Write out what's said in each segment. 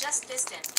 Just distant.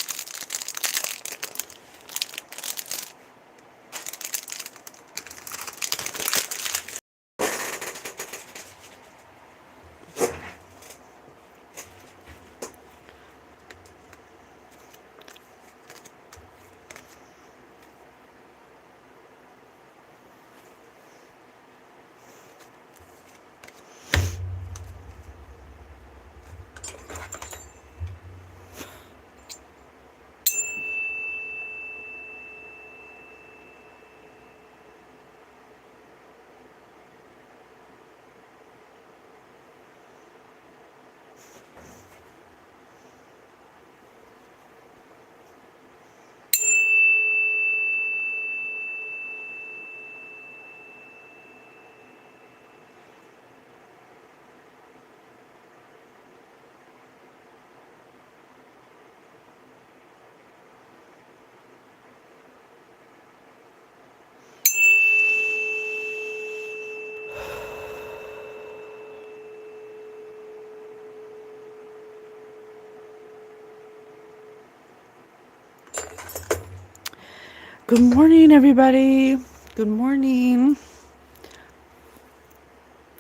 Good morning, everybody. Good morning.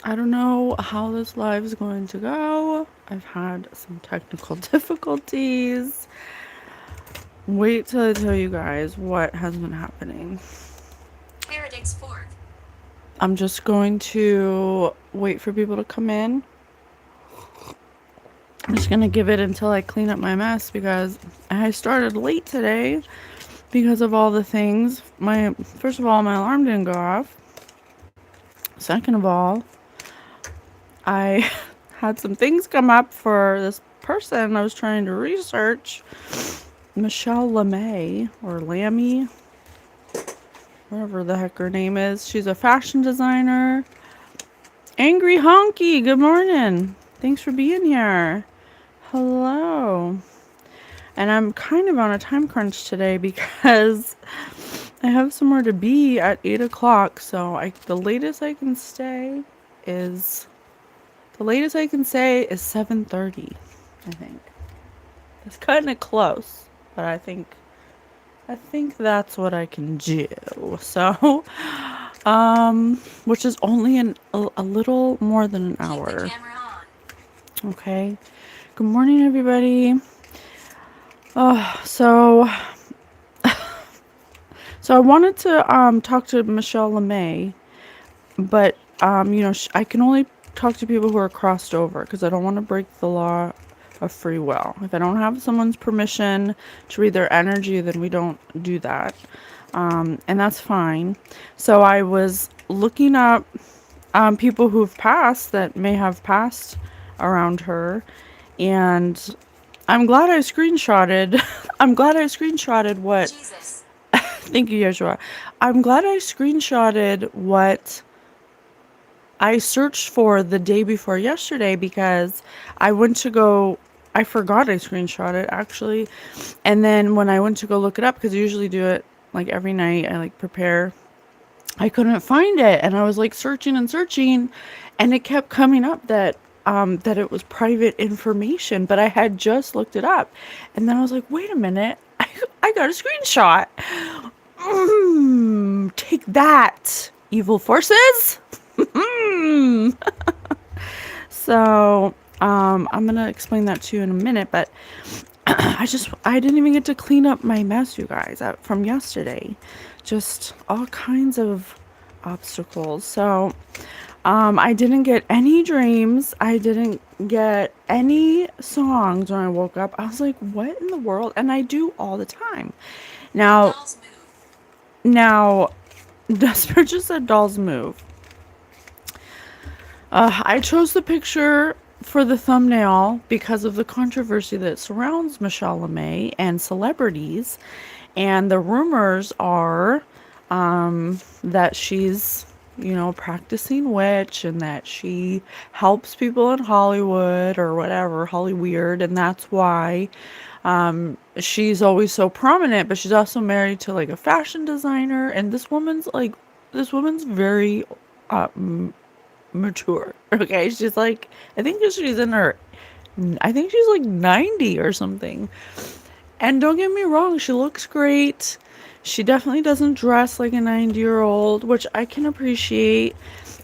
I don't know how this live is going to go. I've had some technical difficulties. Wait till I tell you guys what has been happening. Heretic's fourth. I'm just going to wait for people to come in. I'm just going to give it until I clean up my mess because I started late today because of all the things. First of all, my alarm didn't go off. Second of all, I had some things come up for this person I was trying to research. Michele Lamys, or Lammy, whatever the heck her name is. She's a fashion designer. Angry Honky, good morning. Thanks for being here. Hello. And I'm kind of on a time crunch today because I have somewhere to be at 8 o'clock. So the latest I can say is 7:30, I think. It's cutting it close, but I think that's what I can do. So, which is only a little more than an hour. Keep the camera on. Okay. Good morning, everybody. So I wanted to talk to Michele Lamys, but I can only talk to people who are crossed over because I don't want to break the law of free will. If I don't have someone's permission to read their energy, then we don't do that. And that's fine. So I was looking up people who've passed that may have passed around her, and I'm glad I screenshotted. I'm glad I screenshotted what. Jesus. Thank you, Yeshua. I'm glad I screenshotted what I searched for the day before yesterday because I forgot I screenshot it actually. And then when I went to go look it up, because I usually do it like every night, I like prepare, I couldn't find it. And I was like searching and searching, and it kept coming up that it was private information, but I had just looked it up. And then I was like, wait a minute, I got a screenshot. Take that, evil forces. So, I'm gonna explain that to you in a minute, but I didn't even get to clean up my mess, you guys, from yesterday. Just all kinds of obstacles. So, I didn't get any dreams. I didn't get any songs when I woke up. I was like, what in the world? And I do all the time. Now, Dolls move. Desper just said dolls move. I chose the picture for the thumbnail because of the controversy that surrounds Michele Lamys and celebrities. And the rumors are that she's, practicing witch, and that she helps people in Hollywood or whatever, Hollyweird. And that's why she's always so prominent, but she's also married to like a fashion designer. And this woman's very mature. Okay, she's like, I think she's in her I think she's like 90 or something. And don't get me wrong, she looks great. She definitely doesn't dress like a 90-year-old, which I can appreciate.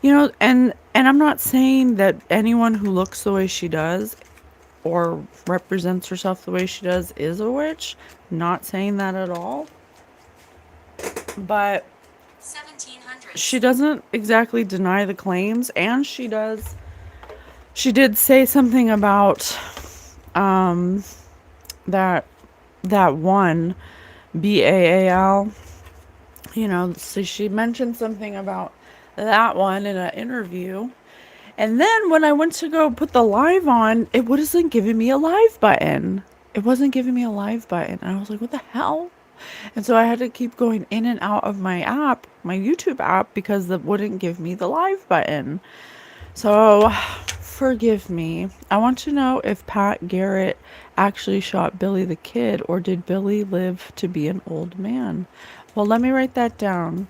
And I'm not saying that anyone who looks the way she does or represents herself the way she does is a witch. Not saying that at all. But she 1700s. doesn't exactly deny the claims, and she did say something about um that one Baal, so she mentioned something about that one in an interview. And then when I went to go put the live on, it wasn't giving me a live button. It wasn't giving me a live button. And I was like, what the hell? And so I had to keep going in and out of my app, my YouTube app, because it wouldn't give me the live button. So forgive me. I want to know if Pat Garrett actually shot Billy the Kid, or did Billy live to be an old man? Well, let me write that down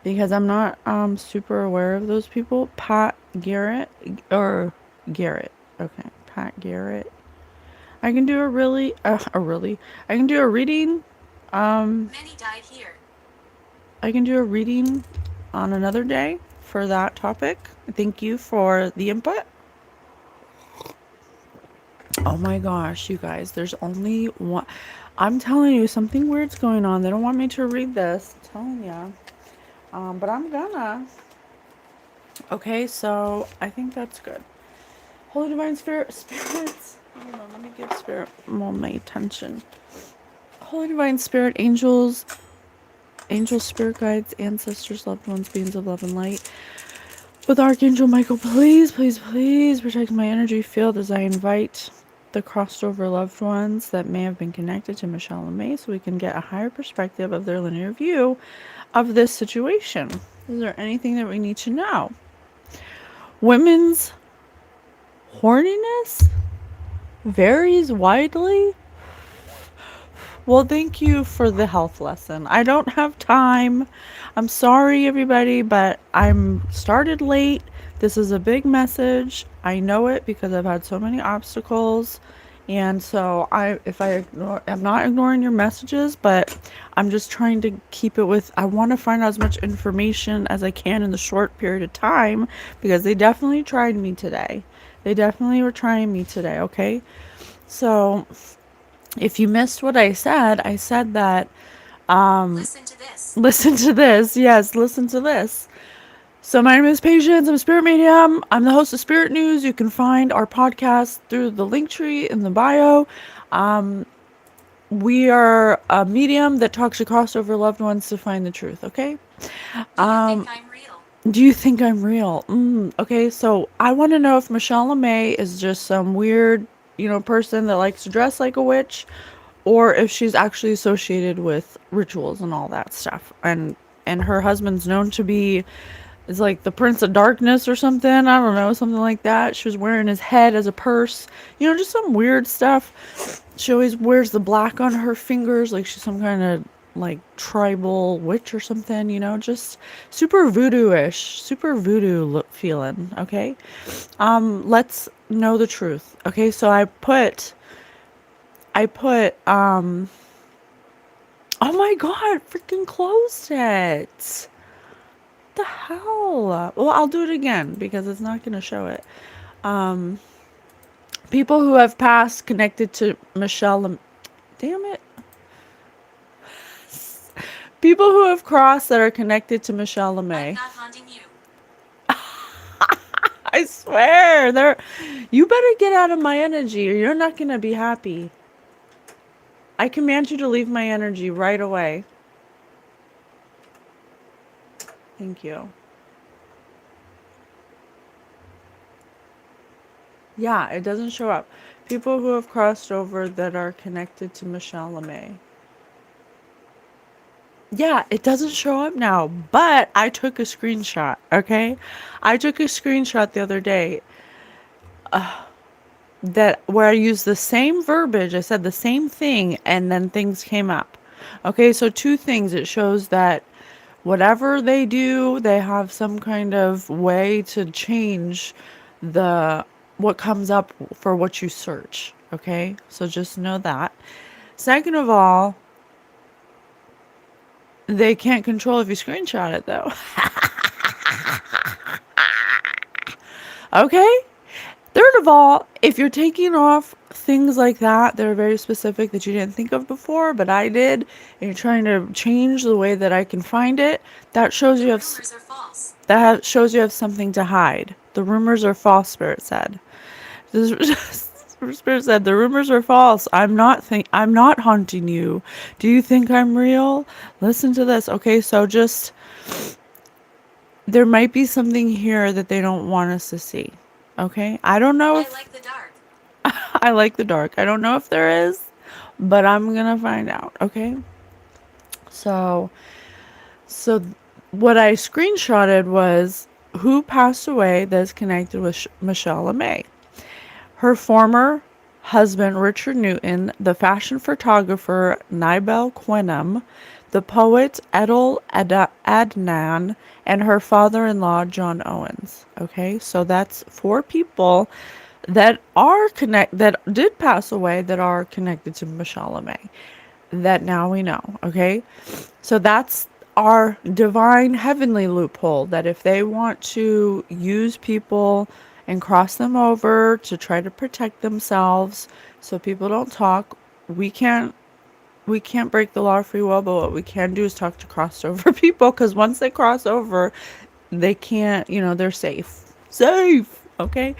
because I'm not super aware of those people. Pat Garrett or Garrett. Okay, Pat Garrett. I can do I can do a reading. Many died here. I can do a reading on another day for that topic. Thank you for the input. Oh my gosh, you guys, there's only one. I'm telling you, something weird's going on. They don't want me to read this. I'm telling you. But I'm gonna. Okay, so I think that's good. Holy Divine Spirits. Hold on, let me give Spirit more my attention. Holy Divine Spirit, angels, spirit guides, ancestors, loved ones, beings of love and light. With Archangel Michael, please, please, please protect my energy field as I invite the crossed over loved ones that may have been connected to Michele and Lamys, so we can get a higher perspective of their linear view of this situation. Is there anything that we need to know? Women's horniness varies widely. Well, thank you for the health lesson. I don't have time. I'm sorry, everybody, but I'm started late. This is a big message. I know it because I've had so many obstacles. And so I'm not ignoring your messages, but I'm just trying to keep it I want to find out as much information as I can in the short period of time, because they definitely tried me today. They definitely were trying me today, okay? So if you missed what I said that Listen to this. listen to this. Yes, listen to this. So my name is Patience. I'm a spirit medium. I'm the host of Spirit News. You can find our podcast through the link tree in the bio. We are a medium that talks to crossover loved ones to find the truth, okay? Do you think I'm real? Do you think I'm real? Okay, so I want to know if Michele May is just some weird, person that likes to dress like a witch, or if she's actually associated with rituals and all that stuff. And her husband's known to be is like the Prince of Darkness or something. I don't know, something like that. She was wearing his head as a purse. Just some weird stuff. She always wears the black on her fingers, like she's some kind of like tribal witch or something, just super voodoo-ish, super voodoo look feeling, okay? Let's know the truth. Okay, so I put oh my god, freaking closed it. What the hell? Well, I'll do it again because it's not going to show it. People who have passed connected to Michele. Damn it. People who have crossed that are connected to Michele I'm May. not haunting you. I swear, you better get out of my energy or you're not going to be happy. I command you to leave my energy right away. Thank you. Yeah, it doesn't show up. People who have crossed over that are connected to Michele May. Yeah, it doesn't show up now, but I took a screenshot, okay? I took a screenshot the other day that where I used the same verbiage. I said the same thing and then things came up. Okay, so two things. It shows that whatever they do, they have some kind of way to change the what comes up for what you search. Okay, so just know that. Second of all, they can't control if you screenshot it though. Okay? Third of all, if you're taking off things like that are very specific that you didn't think of before, but I did, and you're trying to change the way that I can find it, that shows you have Rumors are false. that shows you have something to hide. The rumors are false, Spirit said. Spirit said the rumors are false. I'm not haunting you. Do you think I'm real? Listen to this. Okay, so just there might be something here that they don't want us to see. Okay? I don't know I if like the dark. I like the dark. I don't know if there is, but I'm going to find out, okay? So so what I screenshotted was who passed away that's connected with Michele Lamys. Her former husband, Richard Newton, the fashion photographer, Nabile Quenum, the poet, Adnan, and her father-in-law, John Owens. Okay, so that's 4 people that did pass away that are connected to Michele Lamys. That now we know. Okay, so that's our divine heavenly loophole, that if they want to use people and cross them over to try to protect themselves so people don't talk, we can't break the law of free will, but what we can do is talk to crossed over people, because once they cross over, they can't, they're safe, okay,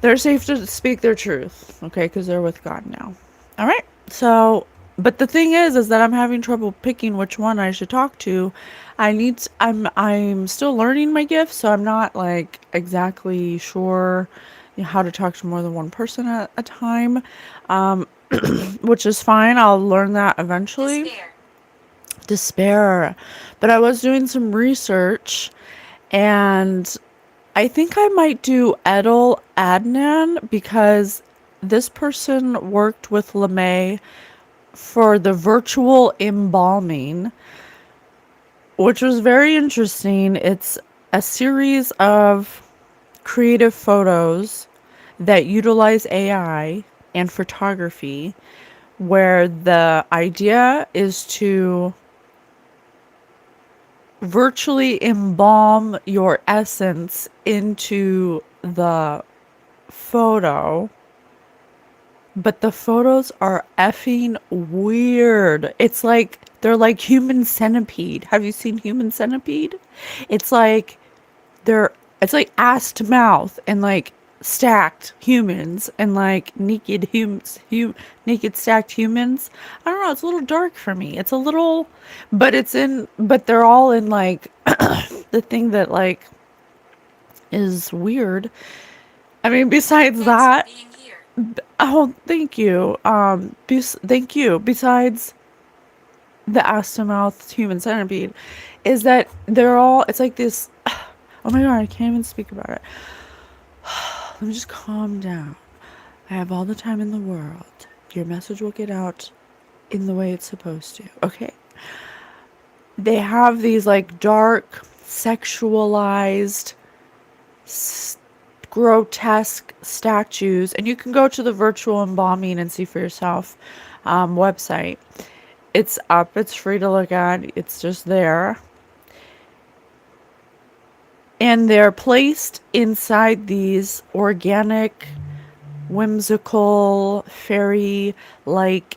they're safe to speak their truth, okay, because they're with God now. All right. So, but the thing is that I'm having trouble picking which one I should talk to. I'm still learning my gifts, so I'm not like exactly sure how to talk to more than one person at a time, which is fine. I'll learn that eventually. Despair. But I was doing some research, and I think I might do Edel Adnan, because this person worked with Lamys for the virtual embalming, which was very interesting. It's a series of creative photos that utilize AI and photography, where the idea is to virtually embalm your essence into the photo, but the photos are effing weird. It's like they're like Human Centipede. Have you seen Human Centipede? It's like they're it's like ass to mouth and like stacked humans and like naked humans, naked stacked humans. I don't know, it's a little dark for me. It's a little, but they're all in like the thing that like is weird. I mean, besides Thanks that, for being here. oh, thank you. Thank you. Besides the ass to mouth human centipede, is that they're all, it's like this. Oh my God, I can't even speak about it. Let me just calm down. I have all the time in the world. Your message will get out in the way it's supposed to. Okay. They have these like dark, sexualized, grotesque statues, and you can go to the virtual embalming and see for yourself website. It's up. It's free to look at. It's just there. And they're placed inside these organic, whimsical, fairy-like,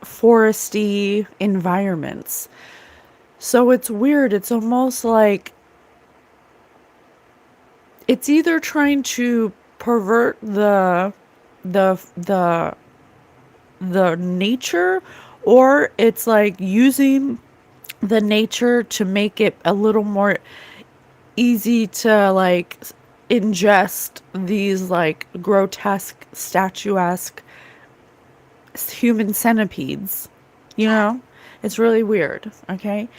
foresty environments. So it's weird. It's almost like it's either trying to pervert the the nature, or it's like using the nature to make it a little more easy to like ingest these like grotesque, statuesque human centipedes. It's really weird. Okay.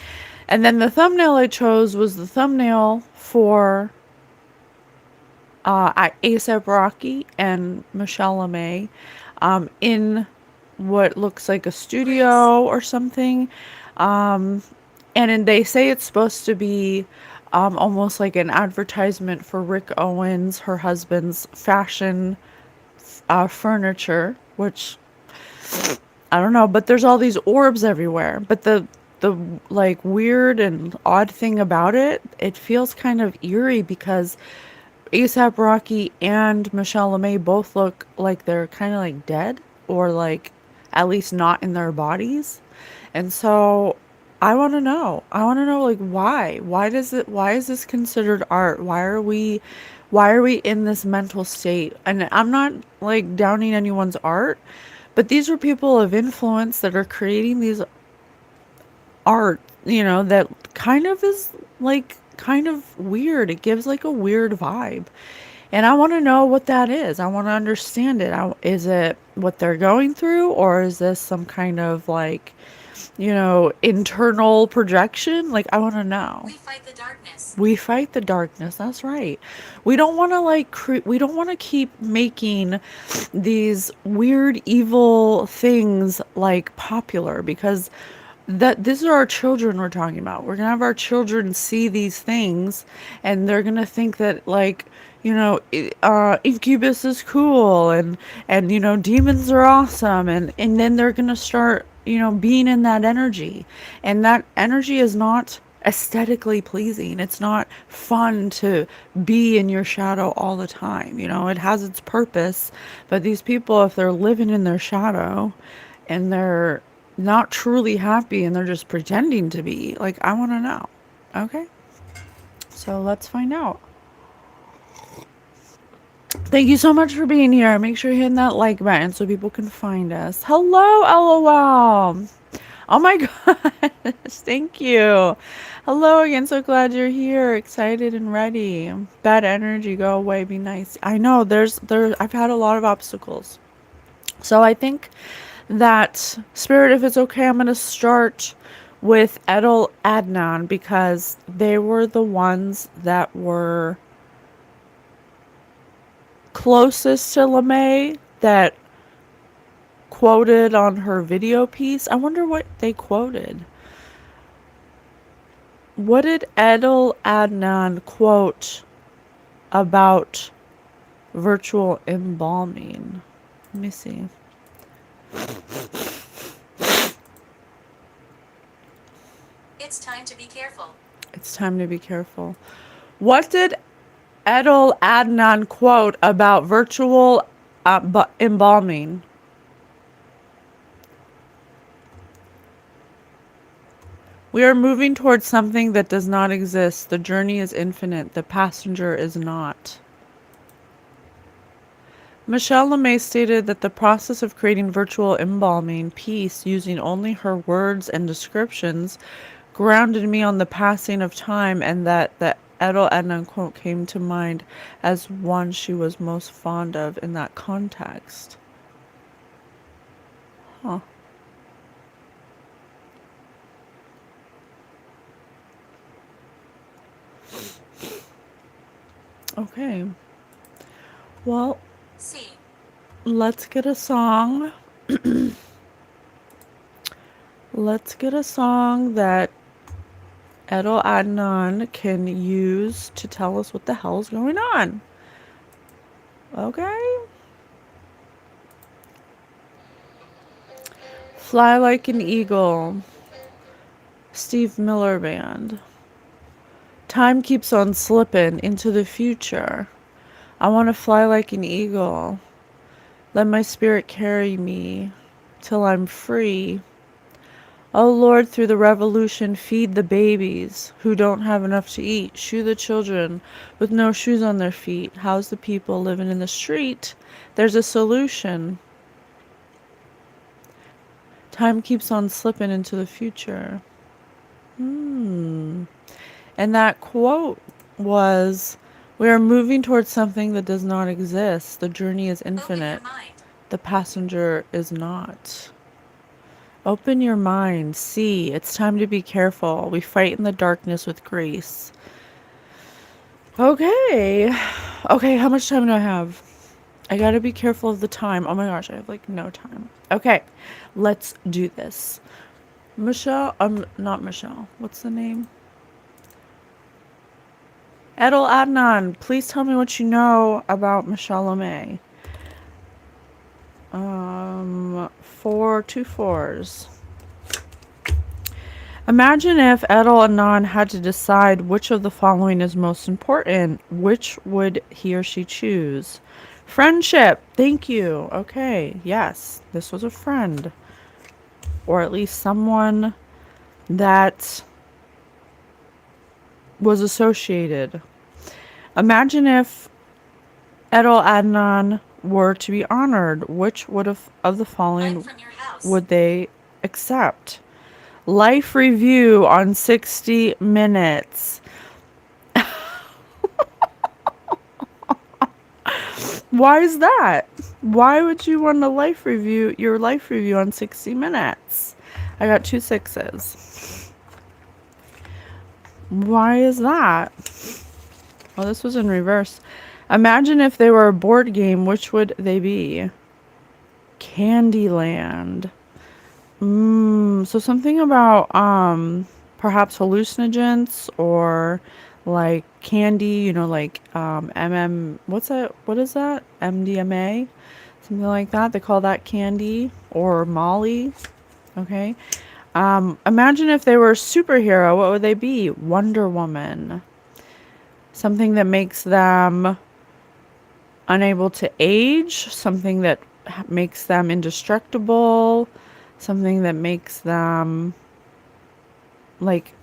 And then the thumbnail I chose was the thumbnail for ASAP Rocky and Michele Lamys in what looks like a studio or something. And then they say it's supposed to be almost like an advertisement for Rick Owens, her husband's fashion furniture, which I don't know, but there's all these orbs everywhere. But the like weird and odd thing about it, it feels kind of eerie because ASAP Rocky and Michelle LeMay both look like they're kind of like dead, or like at least not in their bodies. And so I want to know. I want to know, like, why? Why is this considered art? Why are we in this mental state? And I'm not like downing anyone's art, but these are people of influence that are creating these art, that kind of is like kind of weird. It gives like a weird vibe. And I want to know what that is. I want to understand it. Is it what they're going through, or is this some kind of like, internal projection? Like, I want to know. We fight the darkness. We fight the darkness. That's right. We don't want to we don't want to keep making these weird evil things like popular, because that these are our children we're talking about. We're going to have our children see these things, and they're going to think that, like, incubus is cool, and demons are awesome, and then they're going to start, being in that energy. And that energy is not aesthetically pleasing. It's not fun to be in your shadow all the time. It has its purpose, but these people, if they're living in their shadow and they're not truly happy and they're just pretending to be, like, I want to know. Okay, so let's find out. Thank you so much for being here. Make sure you're hitting that like button so people can find us. Hello, LOL. Oh my gosh, thank you. Hello again, so glad you're here, excited and ready. Bad energy, go away, be nice. I know, I've had a lot of obstacles. So I think that, Spirit, if it's okay, I'm going to start with Edel Adnan, because they were the ones that were closest to LeMay that quoted on her video piece. I wonder what they quoted. What did Edel Adnan quote about virtual embalming? Let me see. It's time to be careful. It's time to be careful. What did Edel Adnan quote about virtual embalming? We are moving towards something that does not exist. The journey is infinite. The passenger is not. Michele LeMay stated that the process of creating virtual embalming piece using only her words and descriptions grounded me on the passing of time, and that the Edel Adnan quote came to mind as one she was most fond of in that context. Huh. Okay. Well, See. Let's get a song. Let's get a song that Edel Adnan can use to tell us what the hell's going on. Okay? Fly Like an Eagle. Steve Miller Band. Time keeps on slipping into the future. I want to fly like an eagle. Let my spirit carry me till I'm free. Oh Lord, through the revolution, feed the babies who don't have enough to eat. Shoe the children with no shoes on their feet. House the people living in the street. There's a solution. Time keeps on slipping into the future. And that quote was, we are moving towards something that does not exist. The journey is infinite. The passenger is not. Open your mind. See, it's time to be careful. We fight in the darkness with grace. Okay. Okay, how much time do I have? I gotta be careful of the time. Oh my gosh, I have like no time. Okay, let's do this. Michelle, not Michelle. What's the name? Edel Adnan, please tell me what you know about Michele. Two fours. Imagine if Edel Adnan had to decide which of the following is most important. Which would he or she choose? Friendship. Thank you. Okay. Yes. This was a friend. Or at least someone that was associated. Imagine if Edel Adnan were to be honored. Which would of the I'm following from your house. would they accept? Life review on 60 minutes. Why is that? Why would you want your life review on 60 minutes? I got 2 sixes. Why is that? Oh, this was in reverse. Imagine if they were a board game, which would they be? Candyland. So something about perhaps hallucinogens or like candy, like what's that? What is that? MDMA? Something like that. They call that candy or Molly. Okay. Imagine if they were a superhero, what would they be? Wonder Woman. Something that makes them unable to age, something that makes them indestructible, something that makes them like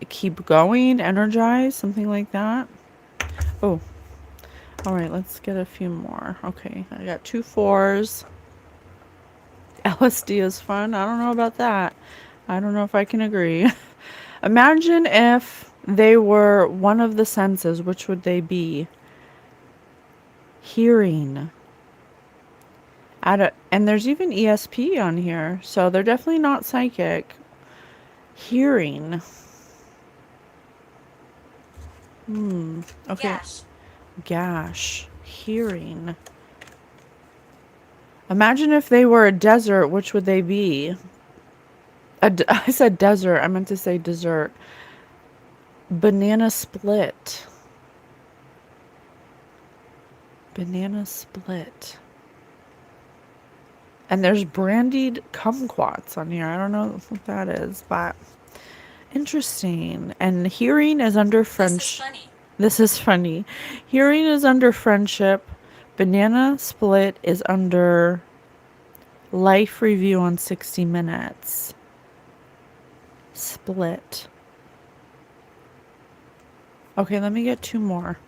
keep going, energized, something like that. Oh, all right, let's get a few more. Okay, I got 2 fours. LSD is fun. I don't know about that. I don't know if I can agree. Imagine if they were one of the senses, which would they be? Hearing. And there's even ESP on here, so they're definitely not psychic. Hearing. Okay. Gash. Hearing. Imagine if they were a desert, which would they be? I said desert. I meant to say dessert. Banana split. Banana split. And there's brandied kumquats on here. I don't know what that is, but interesting. And hearing is under French. This is funny. Hearing is under friendship. Banana split is under life review on 60 minutes. Split. Okay, let me get 2 more.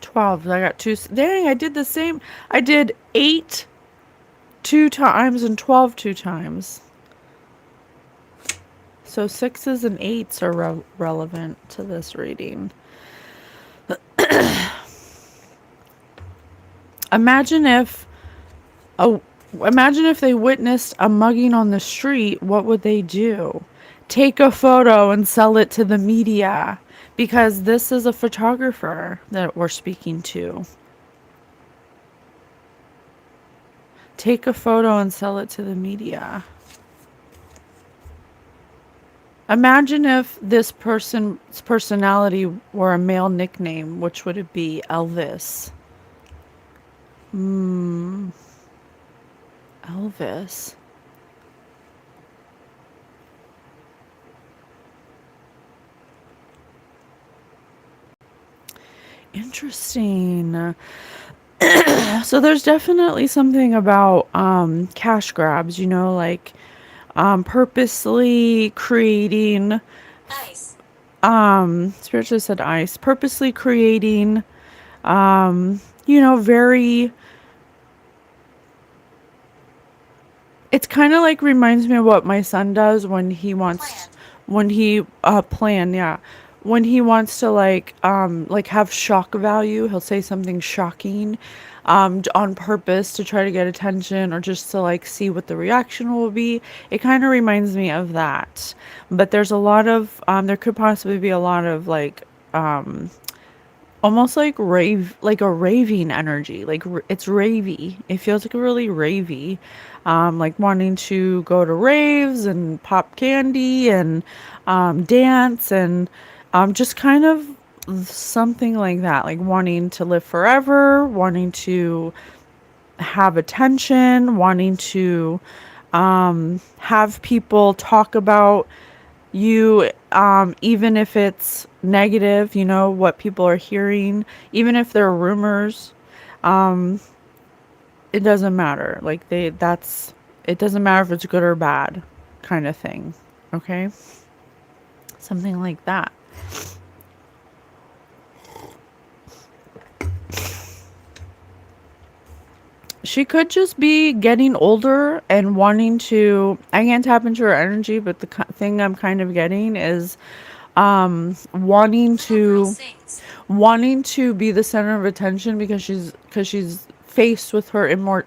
12. I got 2. Dang, I did the same. I did 8 2 times and 12 2 times. So 6s and 8s are relevant to this reading. Imagine if they witnessed a mugging on the street, what would they do? Take a photo and sell it to the media, because this is a photographer that we're speaking to. Take a photo and sell it to the media. Imagine if this person's personality were a male nickname, which would it be? Elvis. Elvis. Interesting. So there's definitely something about cash grabs, like purposely creating Ice. Spiritually said ice. Purposely creating very, it's kind of like reminds me of what my son does when he wants when he when he wants to like have shock value. He'll say something shocking on purpose to try to get attention, or just to like see what the reaction will be. It kind of reminds me of that. But there's a lot of there could possibly be a lot of like almost like a raving energy. Like it's ravey. It feels like a really ravey, like wanting to go to raves and pop candy and dance and just kind of something like that, like wanting to live forever, wanting to have attention, wanting to have people talk about you, even if it's negative, what people are hearing, even if they're rumors, it doesn't matter. Like it doesn't matter if it's good or bad, kind of thing. Okay? Something like that. She could just be getting older and wanting to. I can't tap into her energy, but the thing I'm kind of getting is wanting Little girl to sings. wanting to be the center of attention because she's faced with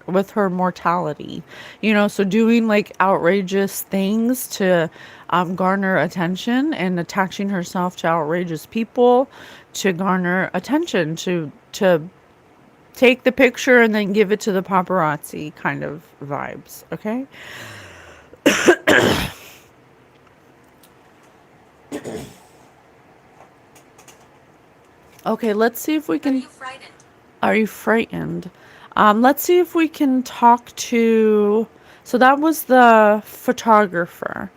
with her mortality. So doing like outrageous things to garner attention and attaching herself to outrageous people to garner attention, to take the picture and then give it to the paparazzi kind of vibes. Okay. Okay, let's see if we Are can. you frightened? Are you frightened? Let's see if we can talk to. So that was the photographer,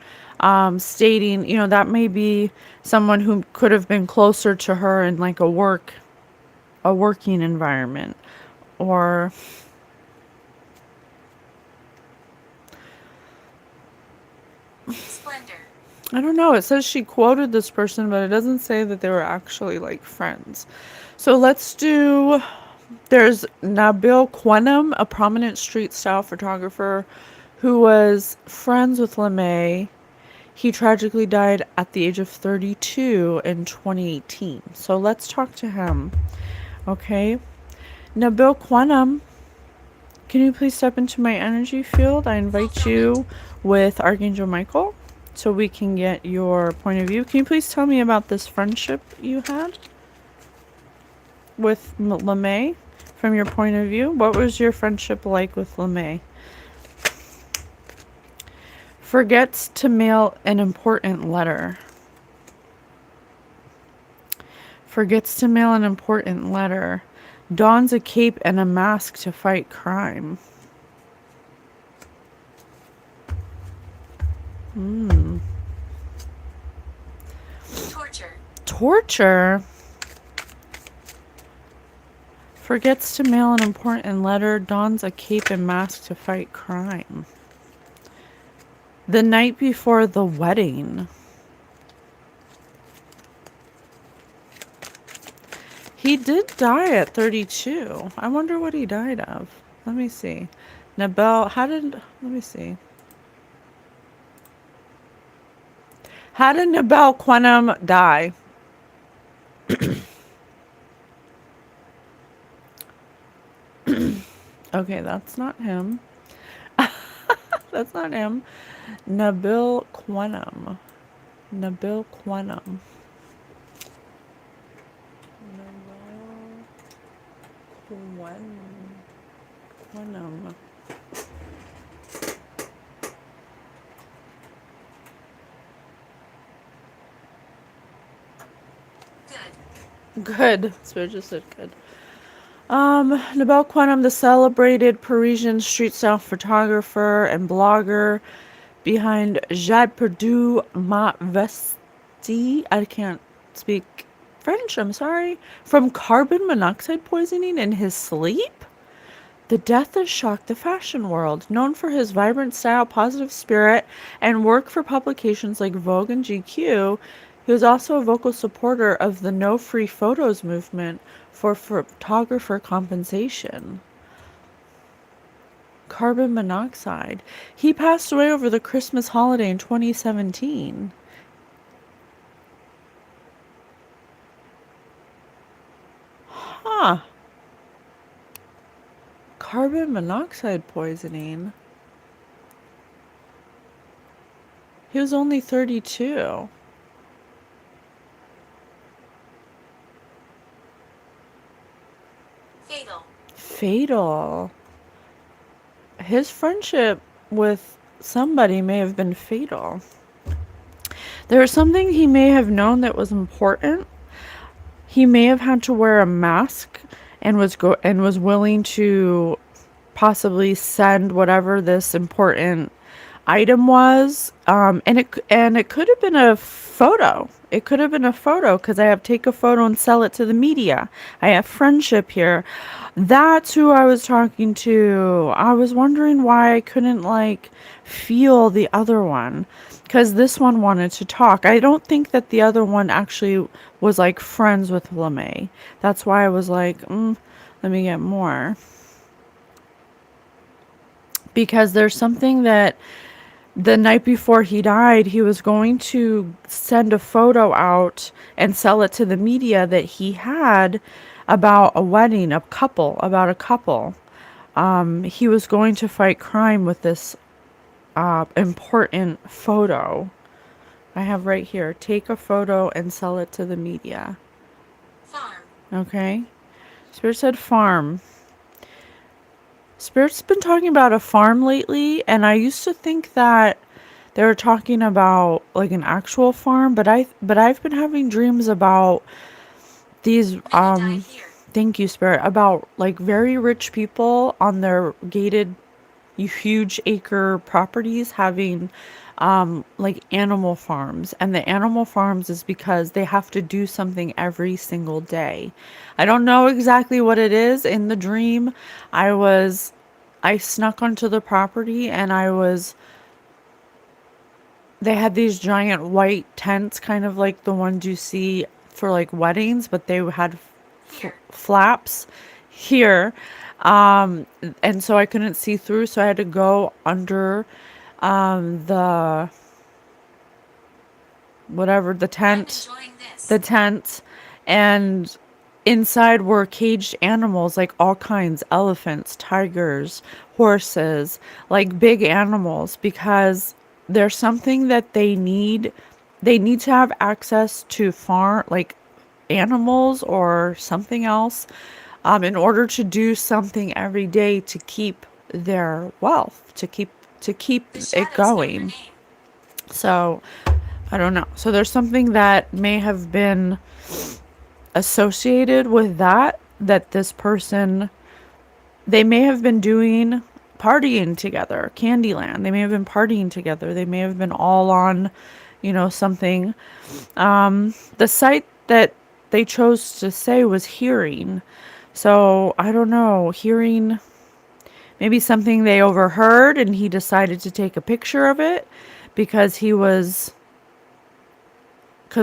stating, that may be someone who could have been closer to her in like a working environment, or Splendor. I don't know. It says she quoted this person, but it doesn't say that they were actually like friends. So let's do. There's Nabile Quenum, a prominent street style photographer who was friends with Lamys. He tragically died at the age of 32 in 2018. So let's talk to him. Okay. Nabile Quenum, can you please step into my energy field? I invite you with Archangel Michael so we can get your point of view. Can you please tell me about this friendship you had with Lamys from your point of view? What was your friendship like with Lamys? Forgets to mail an important letter. Forgets to mail an important letter. Dons a cape and a mask to fight crime. Torture. Torture. Forgets to mail an important letter. Dons a cape and mask to fight crime. The night before the wedding. He did die at 32. I wonder what he died of. Let me see. Nabile, let me see. How did Nabile Quenum die? Okay, that's not him. That's not him. Nabile Quenum. Nabile Quenum. Quenum. Good. Spirit just said good. Nabile Quenum, the celebrated Parisian street style photographer and blogger behind Jade Perdu Ma Vesti. I can't speak French, I'm sorry. From carbon monoxide poisoning in his sleep? The death has shocked the fashion world. Known for his vibrant style, positive spirit, and work for publications like Vogue and GQ, he was also a vocal supporter of the No Free Photos movement for photographer compensation. Carbon monoxide. He passed away over the Christmas holiday in 2017. Huh. Carbon monoxide poisoning. He was only 32. Fatal. His friendship with somebody may have been fatal. There was something he may have known that was important. he may have had to wear a mask and was willing to possibly send whatever this important item was, and it could have been a photo. It could have been a photo because I have take a photo and sell it to the media. I have friendship here. That's who I was talking to. I was wondering why I couldn't like feel the other one, because this one wanted to talk. I don't think that the other one actually was like friends with Lamys. That's why I was like, let me get more, because there's something that the night before he died, he was going to send a photo out and sell it to the media that he had about a wedding, about a couple. He was going to fight crime with this important photo. I have right here, take a photo and sell it to the media. Farm. Okay. Spirit said farm. Spirit's been talking about a farm lately, and I used to think that they were talking about like an actual farm, but I've been having dreams about these thank you, Spirit, about like very rich people on their gated huge acre properties having like animal farms. And the animal farms is because they have to do something every single day. I don't know exactly what it is. In the dream, I snuck onto the property, and they had these giant white tents, kind of like the ones you see for like weddings, but they had flaps here. And so I couldn't see through, so I had to go under the whatever, the tent, and inside were caged animals, like all kinds, elephants, tigers, horses, like big animals, because there's something that they need to have access to farm, like animals or something else, in order to do something every day to keep their wealth, to keep it going. So I don't know. So there's something that may have been associated with that this person, they may have been doing partying together, Candyland. They may have been partying together. They may have been all on, something. The site that they chose to say was hearing. So I don't know, hearing, maybe something they overheard and he decided to take a picture of it because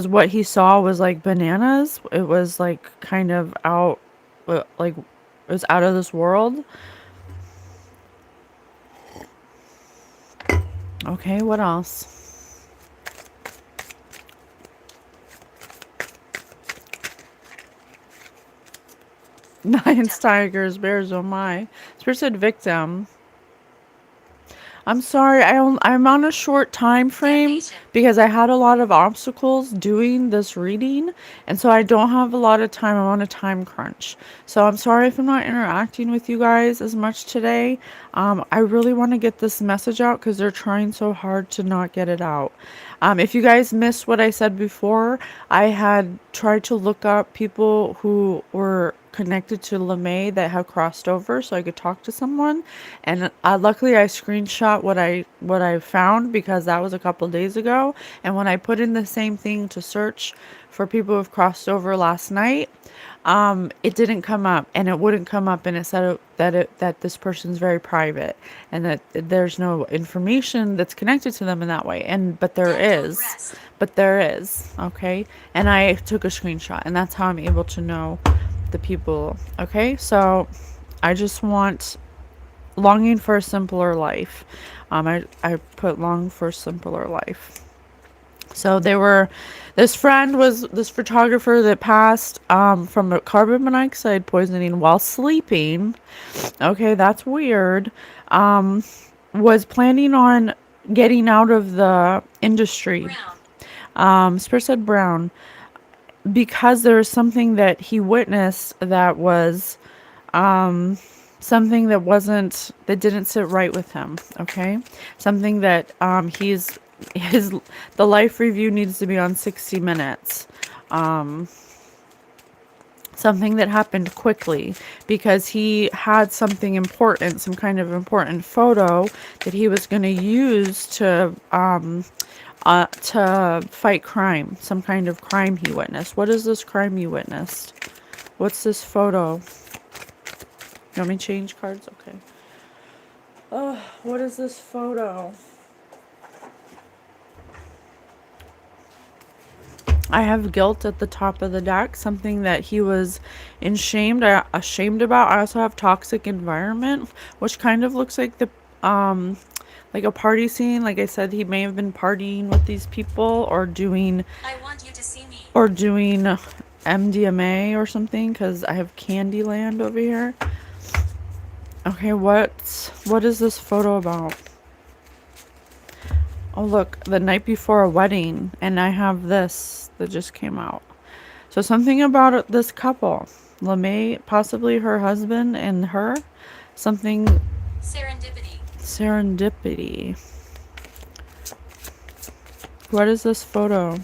what he saw was like bananas. It was like kind of out, like it was out of this world. Okay, what else? Lions, tigers, bears, oh my. Spirit said victim. I'm sorry, I'm on a short time frame because I had a lot of obstacles doing this reading, and so I don't have a lot of time. I'm on a time crunch. So I'm sorry if I'm not interacting with you guys as much today. I really want to get this message out because they're trying so hard to not get it out. If you guys missed what I said before, I had tried to look up people who were connected to Lamys that have crossed over so I could talk to someone, and luckily I screenshot what I found because that was a couple days ago, and when I put in the same thing to search for people who've crossed over last night, it didn't come up, and it wouldn't come up, and it said that this person's very private and that there's no information that's connected to them in that way, but there is, okay, and I took a screenshot, and that's how I'm able to know the people. Okay, so I just want longing for a simpler life. I put long for a simpler life. So this friend was this photographer that passed from a carbon monoxide poisoning while sleeping. Okay, that's weird. Was planning on getting out of the industry. Spirit said brown. Because there was something that he witnessed that was something that didn't sit right with him. Okay, something that the life review needs to be on 60 minutes. something that happened quickly, because he had something important, some kind of important photo that he was going to use to fight crime, some kind of crime he witnessed. What is this crime you witnessed? What's this photo? You want me to change cards? Okay. Oh, what is this photo? I have guilt at the top of the deck, something that he was ashamed about. I also have toxic environment, which kind of looks like like a party scene. Like I said, he may have been partying with these people or doing I want you to see me. MDMA or something, because I have Candyland over here. Okay, what is this photo about? Oh, look, the night before a wedding, and I have this that just came out. So something about this couple, Lamys, possibly her husband and her, something serendipity. What is this photo?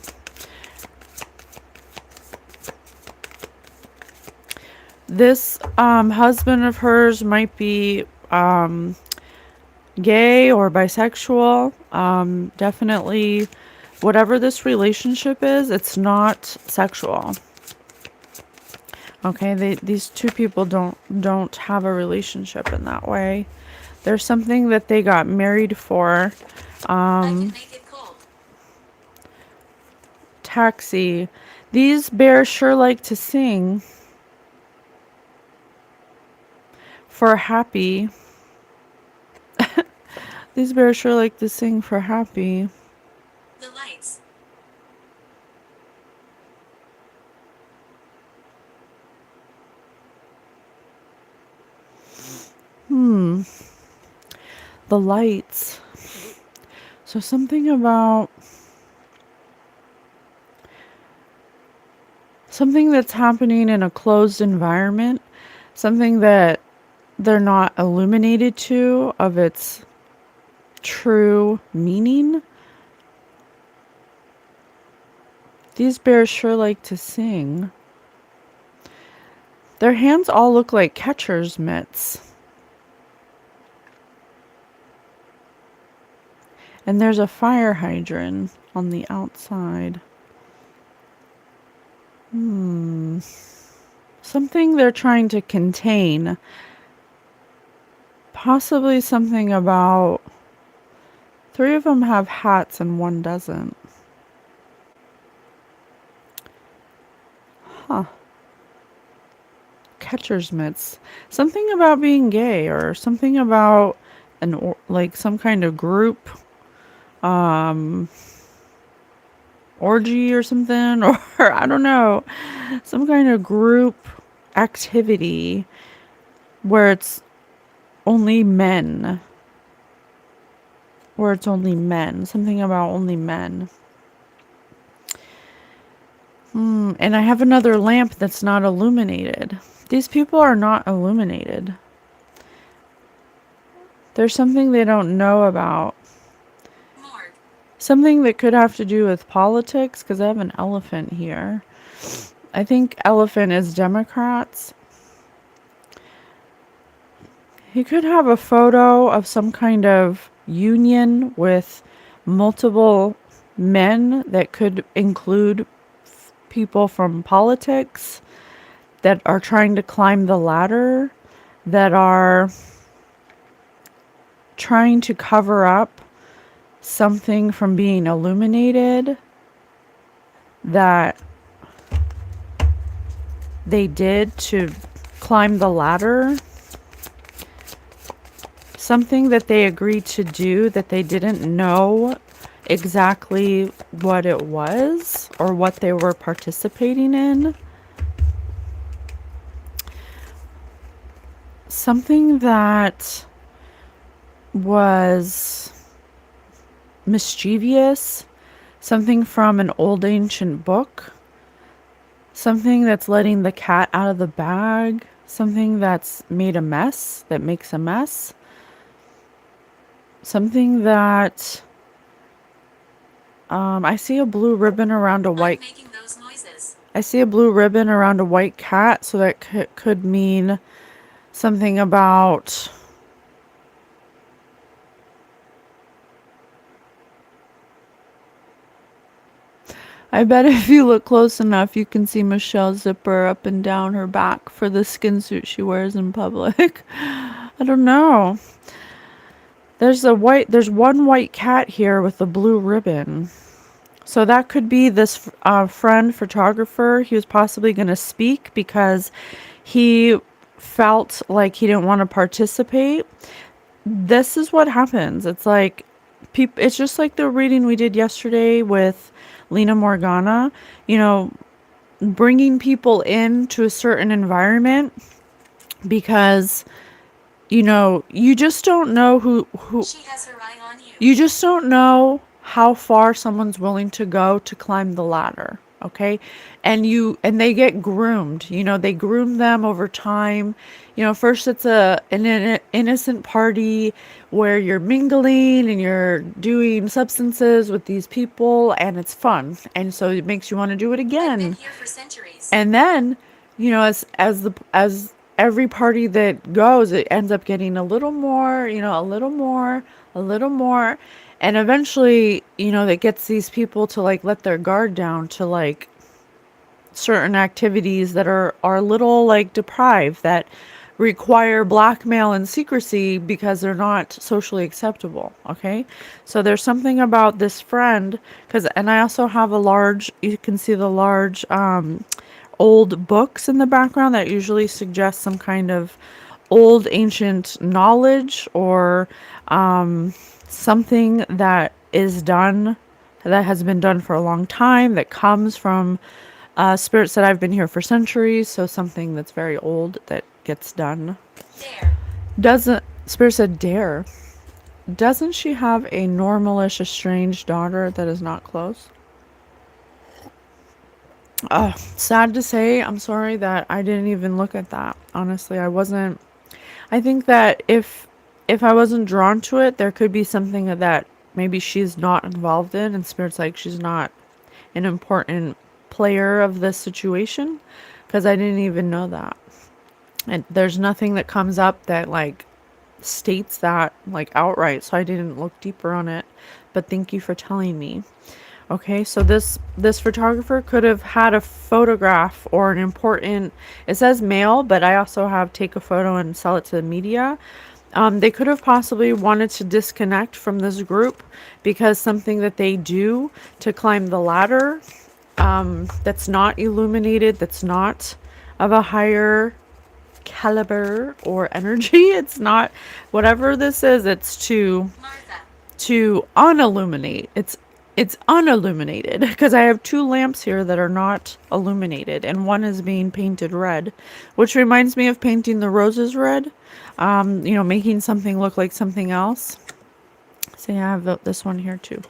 This husband of hers might be gay or bisexual. Definitely, whatever this relationship is, it's not sexual. Okay, these two people don't have a relationship in that way. There's something that they got married for. I can make it cold. Taxi. These bears sure like to sing. For happy. These bears sure like to sing for happy. The lights. The lights. So something about something that's happening in a closed environment, something that they're not illuminated to of its true meaning. These bears sure like to sing. Their hands all look like catcher's mitts. And there's a fire hydrant on the outside. Something they're trying to contain. Possibly something about... 3 of them have hats and 1 doesn't. Huh. Catcher's mitts. Something about being gay, or something about like some kind of group orgy or something, or I don't know, some kind of group activity where it's only men. Something about only men. And I have another lamp that's not illuminated. These people are not illuminated. There's something they don't know about. More. Something that could have to do with politics, because I have an elephant here. I think elephant is Democrats. He could have a photo of some kind of union with multiple men that could include people from politics that are trying to climb the ladder, that are trying to cover up something from being illuminated that they did to climb the ladder. Something that they agreed to do that they didn't know exactly what it was or what they were participating in. Something that was mischievous, something from an old ancient book, something that's letting the cat out of the bag, something that's made a mess, that makes a mess, something that I see a blue ribbon around a white... I'm making those noises. I see a blue ribbon around a white cat, so that could mean something about... I bet if you look close enough, you can see Michelle's zipper up and down her back for the skin suit she wears in public. I don't know. There's one white cat here with a blue ribbon. So that could be this friend photographer. He was possibly going to speak because he felt like he didn't want to participate. This is what happens. It's like it's just like the reading we did yesterday with Lena Morgana, you know, bringing people into a certain environment because, you know, you just don't know who She has her eye on you. you just don't know how far someone's willing to go to climb the ladder. Okay. And they get groomed, you know, they groom them over time. You know, first it's an innocent party where you're mingling and you're doing substances with these people and it's fun. And so it makes you want to do it I've been again. here for centuries. And then, you know, as every party that goes, it ends up getting a little more, you know, a little more, a little more. And eventually, you know, that gets these people to like let their guard down to like certain activities that are a little like deprived, that require blackmail and secrecy because they're not socially acceptable. Okay. So there's something about this friend and I also have you can see the large, old books in the background that usually suggest some kind of old ancient knowledge or something that has been done for a long time, that comes from spirits that I've been here for centuries. So something that's very old that gets done. There. Spirit said dare. Doesn't she have a normalish estranged daughter that is not close? Sad to say, I'm sorry that I didn't even look at that. Honestly, I think that if I wasn't drawn to it, there could be something that maybe she's not involved in, and Spirit's like she's not an important player of this situation, because I didn't even know that. And there's nothing that comes up that like states that like outright, so I didn't look deeper on it. But thank you for telling me. Okay, so this photographer could have had a photograph or an important, it says mail, but I also have take a photo and sell it to the media. They could have possibly wanted to disconnect from this group because something that they do to climb the ladder, that's not illuminated, that's not of a higher caliber or energy. It's not whatever this is. It's to unilluminate. It's unilluminated because I have two lamps here that are not illuminated and one is being painted red, which reminds me of painting the roses red. You know, making something look like something else. So yeah, I have this one here too.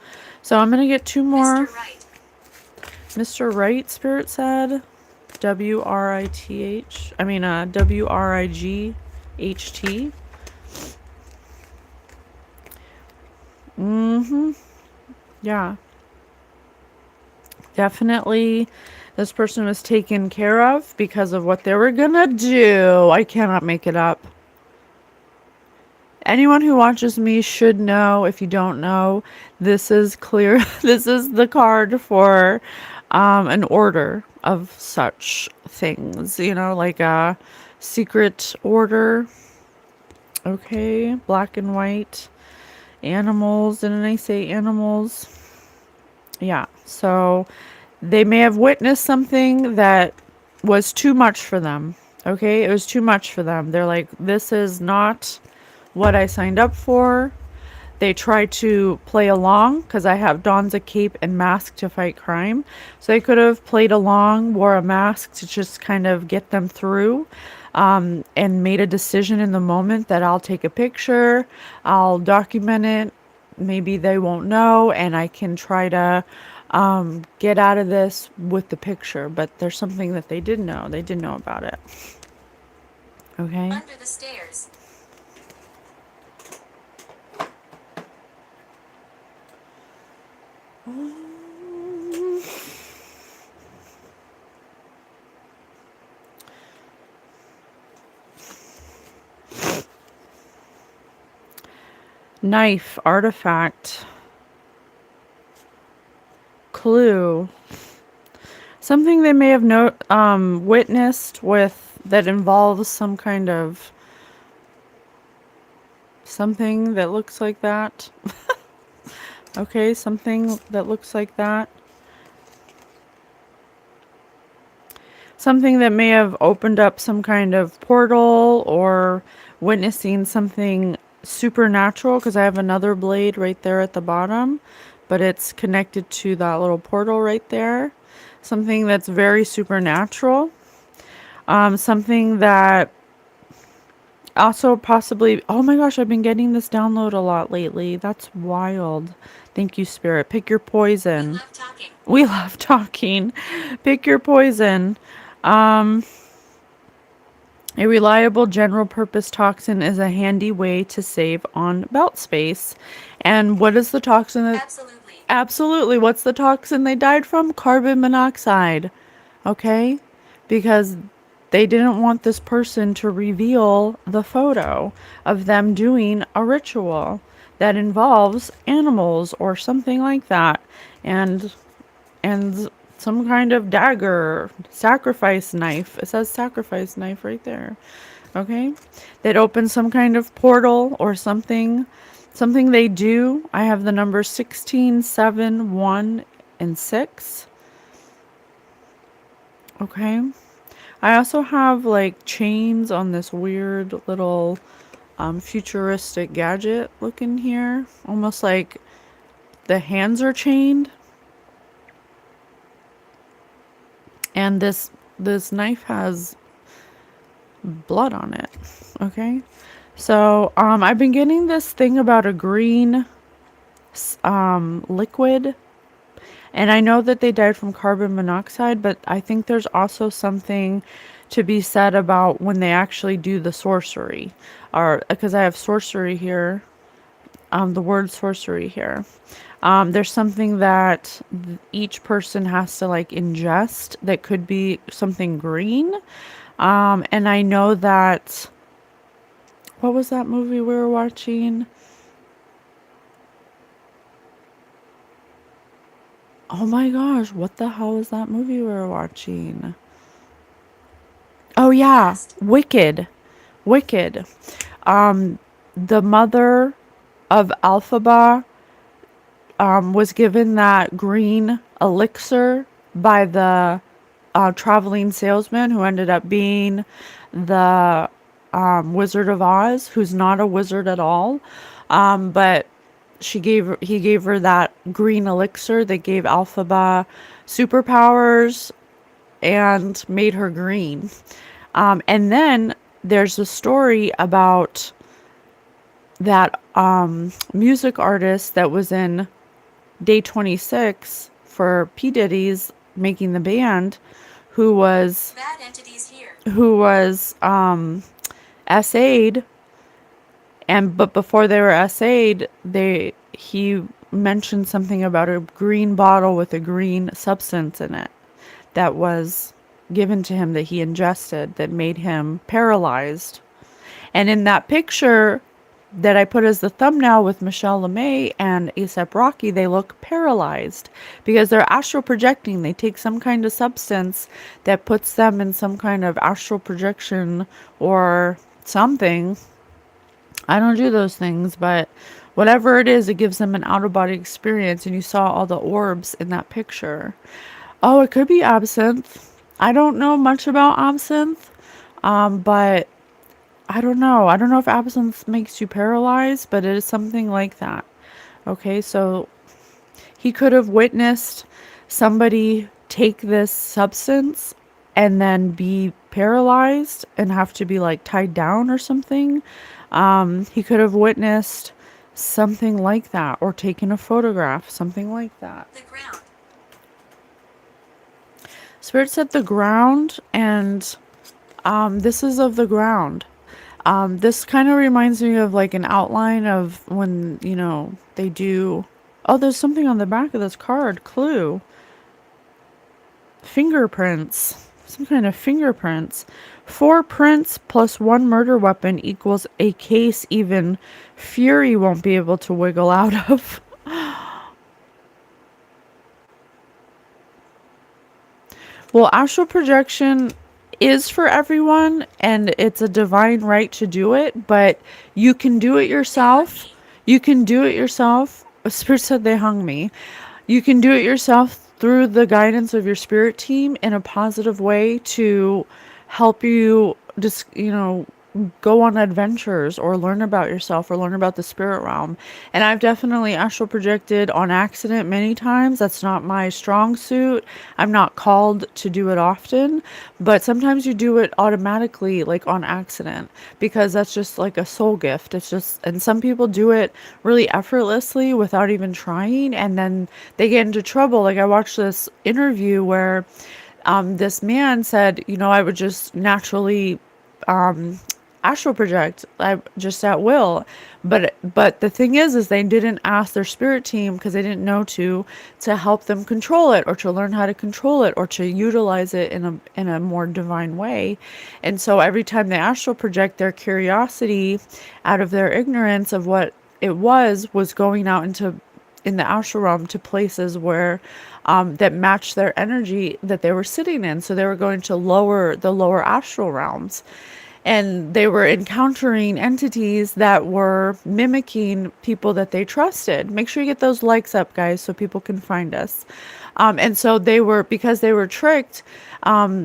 So I'm gonna get two more. Mr. Right. Mr. Right, Spirit said. WRIGHT. Yeah. Definitely this person was taken care of because of what they were gonna do. I cannot make it up. Anyone who watches me should know. If you don't know, this is clear. This is the card for an order of such things, you know, like a secret order. Okay, black and white animals. Didn't I say animals? Yeah, so they may have witnessed something that was too much for them. Okay, it was too much for them. They're like, this is not what I signed up for. They try to play along because I have dons a cape and mask to fight crime. So they could have played along, wore a mask to just kind of get them through, and made a decision in the moment that I'll take a picture, I'll document it. Maybe they won't know and I can try to get out of this with the picture. But there's something that they did know. They did know about it. Okay. Under the stairs. Knife, artifact, clue. Something they may have witnessed with that involves some kind of something that looks like that. Okay, something that looks like that. Something that may have opened up some kind of portal or witnessing something supernatural, because I have another blade right there at the bottom, but it's connected to that little portal right there. Something that's very supernatural. Something that also possibly, oh my gosh, I've been getting this download a lot lately. That's wild. Thank you, Spirit. Pick your We poison. love talking. We love talking. Pick your poison. A reliable general purpose toxin is a handy way to save on belt space. And what is the toxin that Absolutely. absolutely what's the toxin they died from? Carbon monoxide. Okay? Because they didn't want this person to reveal the photo of them doing a ritual that involves animals or something like that. And some kind of dagger, sacrifice knife. It says sacrifice knife right there. Okay? That opens some kind of portal or something. Something they do. I have the numbers 16, 7, 1, and 6. Okay? I also have like chains on this weird little futuristic gadget looking here. Almost like the hands are chained. And this knife has blood on it. Okay? So, I've been getting this thing about a green liquid, and I know that they died from carbon monoxide, but I think there's also something to be said about when they actually do the sorcery, or because I have sorcery here, the word sorcery here. There's something that each person has to like ingest that could be something green. And I know that, what was that movie we were watching? Oh my gosh, what the hell is that movie we were watching? Oh yeah, Fast. Wicked. Wicked. The mother of Alphaba was given that green elixir by the traveling salesman who ended up being the Wizard of Oz, who's not a wizard at all. But he gave her that green elixir that gave Alphaba superpowers and made her green. And then there's a story about that music artist that was in Day 26 for P. Diddy's making the band, who was Bad entities here. SA'd, but before they were SA'd, he mentioned something about a green bottle with a green substance in it that was given to him that he ingested that made him paralyzed. And in that picture that I put as the thumbnail with Michele Lamys and ASAP Rocky, they look paralyzed because they're astral projecting. They take some kind of substance that puts them in some kind of astral projection or something. I don't do those things, but whatever it is, it gives them an out-of-body experience. And you saw all the orbs in that picture. Oh, it could be absinthe. I don't know much about absinthe, but I don't know. I don't know if absinthe makes you paralyzed, but it is something like that. Okay, so he could have witnessed somebody take this substance and then be paralyzed and have to be like tied down or something. He could have witnessed something like that or taken a photograph, something like that. The ground. Spirit said the ground, and this is of the ground. This kind of reminds me of like an outline of when, they do. Oh, there's something on the back of this card. Clue. Fingerprints. some kind of fingerprints. 4 prints plus 1 murder weapon equals a case even Fury won't be able to wiggle out of. Well, astral projection is for everyone, and it's a divine right to do it, but you can do it yourself. You can do it yourself. A spirit said they hung me. You can do it yourself through the guidance of your spirit team in a positive way to help you just, go on adventures or learn about yourself or learn about the spirit realm. And I've definitely astral projected on accident many times. That's not my strong suit. I'm not called to do it often, but sometimes you do it automatically, like on accident, because that's just like a soul gift. It's just, and some people do it really effortlessly without even trying, and then they get into trouble. Like I watched this interview where this man said, I would just naturally astral project, I just at will. But the thing is they didn't ask their spirit team, because they didn't know to help them control it, or to learn how to control it, or to utilize it in a more divine way. And so every time they astral project, their curiosity out of their ignorance of what it was going out in the astral realm to places where that matched their energy that they were sitting in. So they were going to the lower astral realms, and they were encountering entities that were mimicking people that they trusted. Make sure you get those likes up, guys, so people can find us. And so because they were tricked,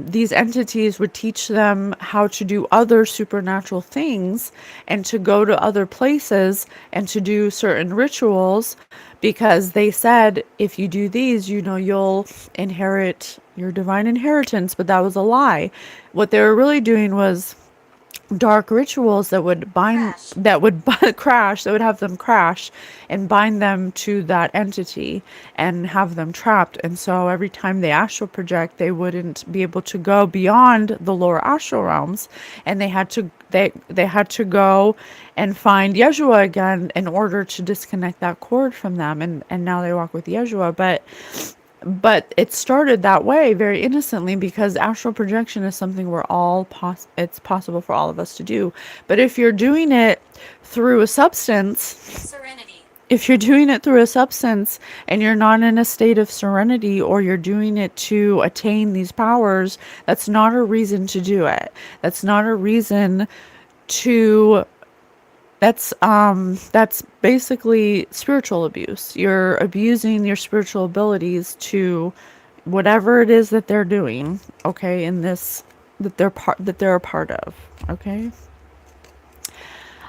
these entities would teach them how to do other supernatural things, and to go to other places and to do certain rituals, because they said, if you do these, you'll inherit your divine inheritance. But that was a lie. What they were really doing was dark rituals that would crash, that would have them crash and bind them to that entity and have them trapped. And so every time they astral project, they wouldn't be able to go beyond the lower astral realms, and they had to go and find Yeshua again in order to disconnect that cord from them, and now they walk with Yeshua. But it started that way very innocently, because astral projection is something it's possible for all of us to do. But if you're doing it through a substance, Serenity. if you're doing it through a substance and you're not in a state of serenity, or you're doing it to attain these powers, that's not a reason to do it. That's not a reason to that's basically spiritual abuse. You're abusing your spiritual abilities to whatever it is that they're doing, okay, in this that they're a part of, okay?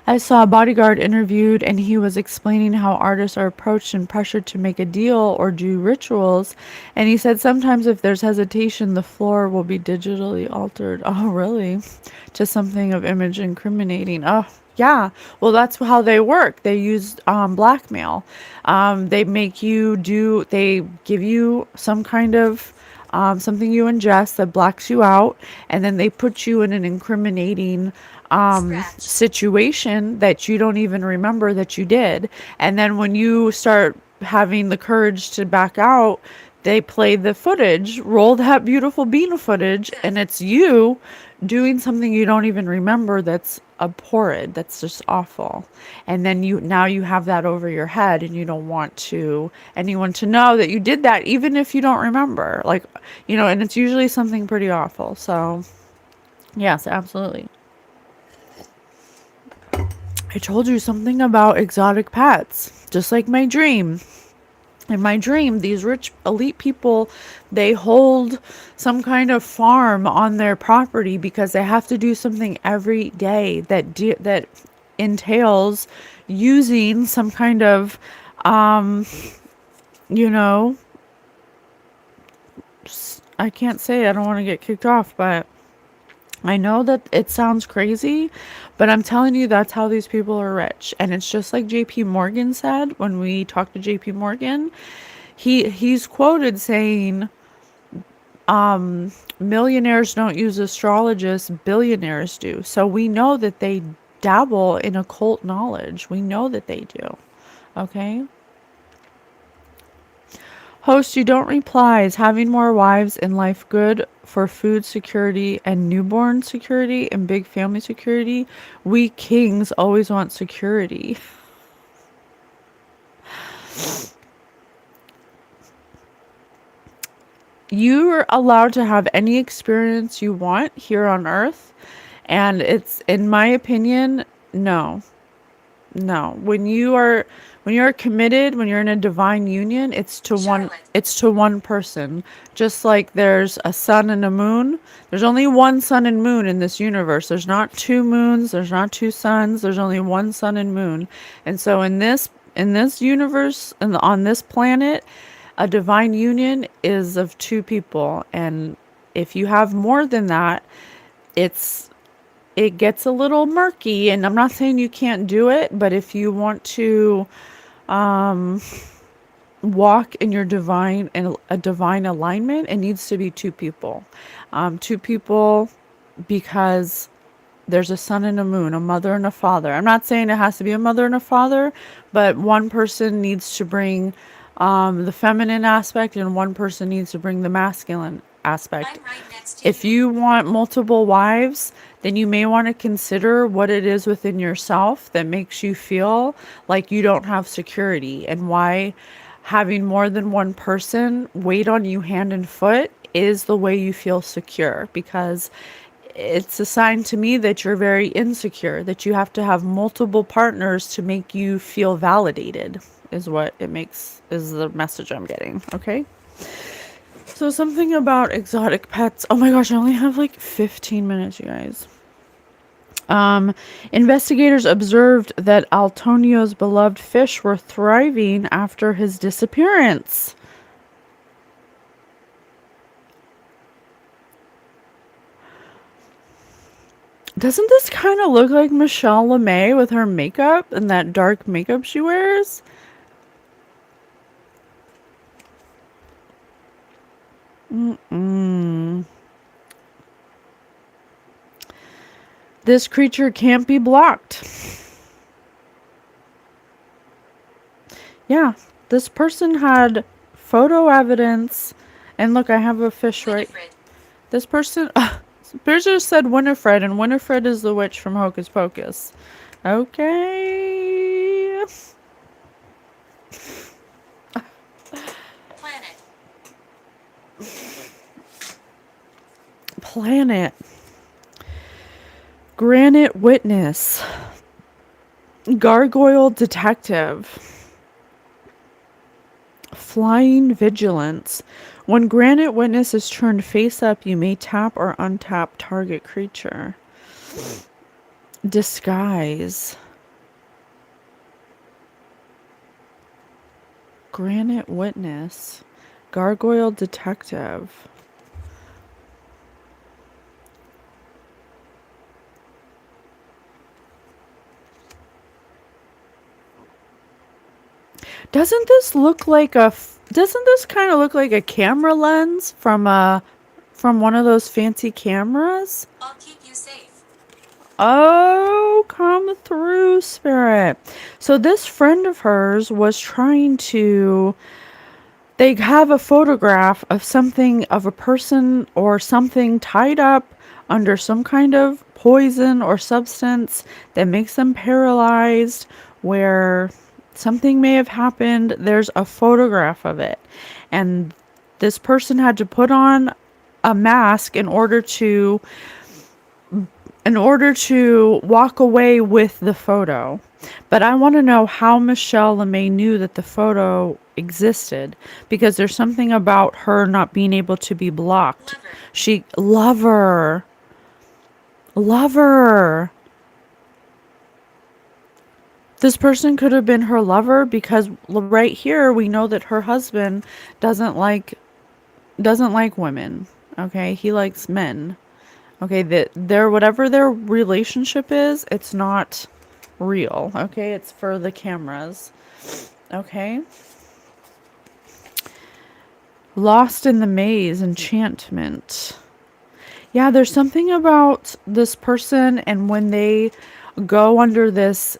I saw a bodyguard interviewed, and he was explaining how artists are approached and pressured to make a deal or do rituals. And he said sometimes if there's hesitation, the floor will be digitally altered. Oh, really? To something of image incriminating. Oh, yeah. Well, that's how they work. They use blackmail. They give you some kind of something you ingest that blacks you out, and then they put you in an incriminating situation that you don't even remember that you did. And then when you start having the courage to back out, they play the footage, roll that beautiful bean footage, and it's you doing something you don't even remember that's abhorrent, that's just awful. And then now you have that over your head, and you don't want anyone to know that you did that, even if you don't remember. And it's usually something pretty awful. So yes, absolutely. I told you something about exotic pets, just like my dream. In my dream, these rich elite people, they hold some kind of farm on their property because they have to do something every day that entails using some kind of, I can't say, I don't want to get kicked off, but I know that it sounds crazy, but I'm telling you, that's how these people are rich. And it's just like JP Morgan said when we talked to JP Morgan. He's quoted saying, millionaires don't use astrologists, billionaires do. So we know that they dabble in occult knowledge. We know that they do. Okay? Host, you don't reply. Is having more wives in life good for food security and newborn security and big family security. We kings always want security. You're allowed to have any experience you want here on earth, and it's, in my opinion, no. No, when you're committed, when you're in a divine union, Charlotte. it's to one person. Just like there's a sun and a moon, there's only one sun and moon in this universe. There's not two moons, there's not two suns, there's only one sun and moon. And so in this universe and on this planet, a divine union is of two people, and if you have more than that, it's it gets a little murky, and I'm not saying you can't do it, but if you want to walk in your divine, in a divine alignment, it needs to be two people. Two people, because there's a sun and a moon, a mother and a father. I'm not saying it has to be a mother and a father, but one person needs to bring the feminine aspect, and one person needs to bring the masculine aspect. I'm right next to If you want multiple wives, then you may want to consider what it is within yourself that makes you feel like you don't have security, and why having more than one person wait on you hand and foot is the way you feel secure. Because it's a sign to me that you're very insecure, that you have to have multiple partners to make you feel validated, is what it makes, is the message I'm getting. Okay. So something about exotic pets. Oh my gosh, I only have like 15 minutes, you guys. Investigators observed that Antonio's beloved fish were thriving after his disappearance. Doesn't this kind of look like Michele Lamys with her makeup and that dark makeup she wears? This creature can't be blocked. Yeah, this person had photo evidence. And look, I have a fish right. Winifred. This person, Bridger said Winifred, and Winifred is the witch from Hocus Pocus. Okay. Planet. Granite witness. Gargoyle detective. Flying vigilance. When granite witness is turned face up, you may tap or untap target creature. Disguise. Granite witness. Gargoyle detective. Doesn't this look like doesn't this kind of look like a camera lens from one of those fancy cameras? I'll keep you safe. Oh, come through, spirit. So this friend of hers was trying to, they have a photograph of something, of a person or something tied up under some kind of poison or substance that makes them paralyzed, where something may have happened. There's a photograph of it. And this person had to put on a mask in order to walk away with the photo. But I want to know how Michele Lamys knew that the photo existed, because there's something about her not being able to be blocked. Lover. This person could have been her lover, because right here we know that her husband doesn't like women. Okay, he likes men. Okay, that whatever their relationship is, it's not real. Okay, it's for the cameras. Okay. Lost in the maze, enchantment. Yeah, there's something about this person, and when they go under this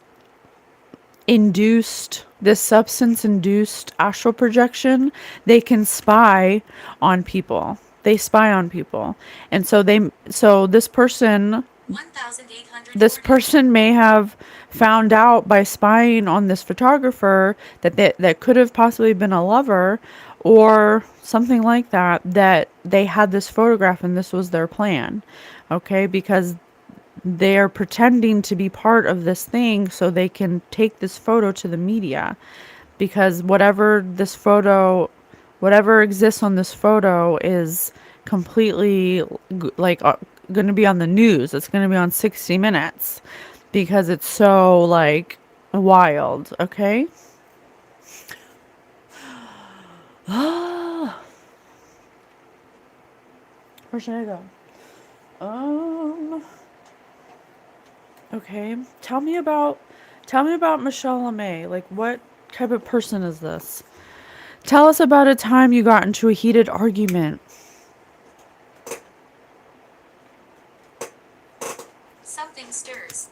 substance induced astral projection, they can spy on people. They spy on people. And so this 1,840. person may have found out by spying on this photographer that could have possibly been a lover or something like that, that they had this photograph and this was their plan. Okay, because they're pretending to be part of this thing so they can take this photo to the media, because whatever exists on this photo is completely like going to be on the news. It's going to be on 60 Minutes because it's so like wild. Okay. Where should I go? Okay. Tell me about Michele Lamys. Like, what type of person is this? Tell us about a time you got into a heated argument. Something stirs.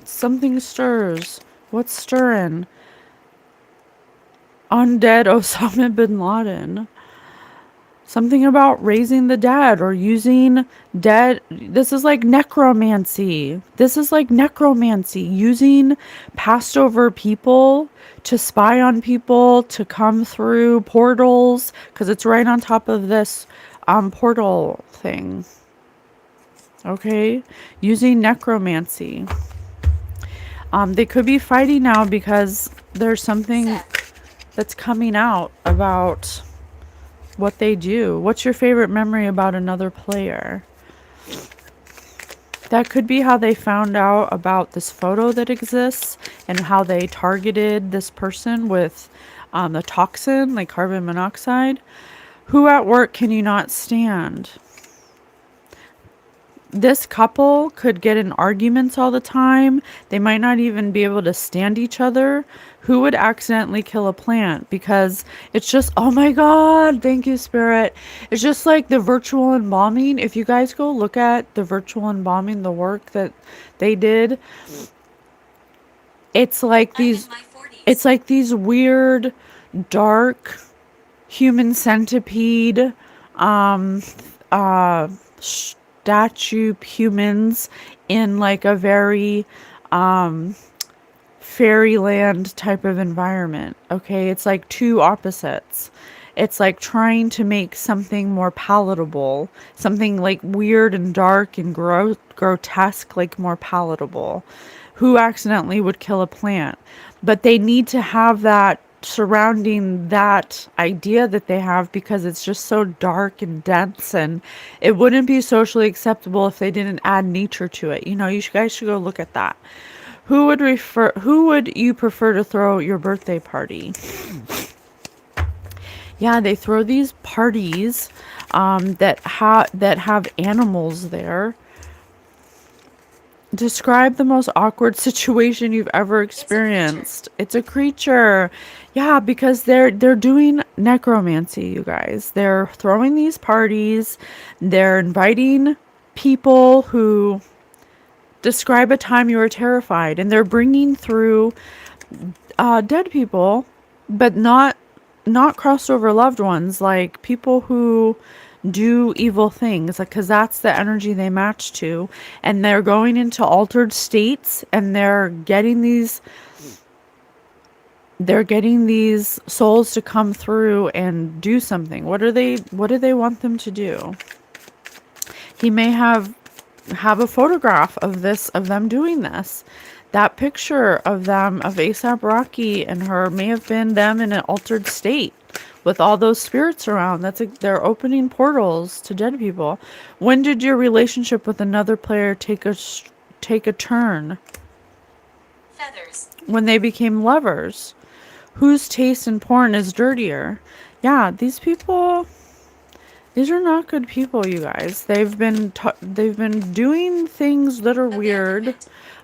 Something stirs. What's stirring? Undead Osama bin Laden. Something about raising the dead or using dead. This is like necromancy. Using passed over people to spy on people, to come through portals, because it's right on top of this portal thing. Okay? Using necromancy. They could be fighting now because there's something that's coming out about what they do. What's your favorite memory about another player? That could be how they found out about this photo that exists and how they targeted this person with the toxin, like carbon monoxide. Who at work can you not stand? This couple could get in arguments all the time. They might not even be able to stand each other. Who would accidentally kill a plant? Because it's just, oh my God, thank you, Spirit. It's just like the virtual embalming. If you guys go look at the virtual embalming, the work that they did, it's like these weird, dark, human centipede, statue humans in like a very fairyland type of environment. Okay, it's like two opposites. It's like trying to make something more palatable, something like weird and dark and grotesque, like more palatable. Who accidentally would kill a plant? But they need to have that surrounding that idea that they have, because it's just so dark and dense, and it wouldn't be socially acceptable if they didn't add nature to it. You know, guys should go look at that. Who would you prefer to throw your birthday party? Yeah, they throw these parties that have animals there. Describe the most awkward situation you've ever experienced. It's a creature. Yeah, because they're doing necromancy, you guys. They're throwing these parties. They're inviting people who describe a time you were terrified, and they're bringing through dead people, but not crossed over loved ones, like people who do evil things, because that's the energy they match to, and they're going into altered states, and they're getting these souls to come through and do something. What do they want them to do? He may have a photograph of them doing this. That picture of them, of ASAP Rocky and her, may have been them in an altered state with all those spirits around. They're opening portals to dead people. When did your relationship with another player take a turn? Feathers. When they became lovers. Whose taste in porn is dirtier? Yeah, these are not good people, you guys. They've been doing things that are weird.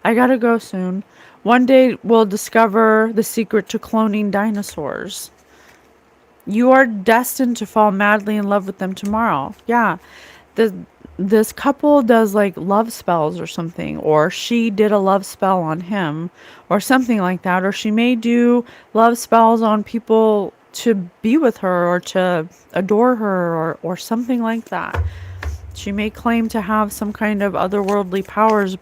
I gotta go soon. One day we'll discover the secret to cloning dinosaurs. You are destined to fall madly in love with them tomorrow. Yeah. This couple does like love spells or something, or she did a love spell on him or something like that, or she may do love spells on people to be with her or to adore her or something like that. She may claim to have some kind of otherworldly powers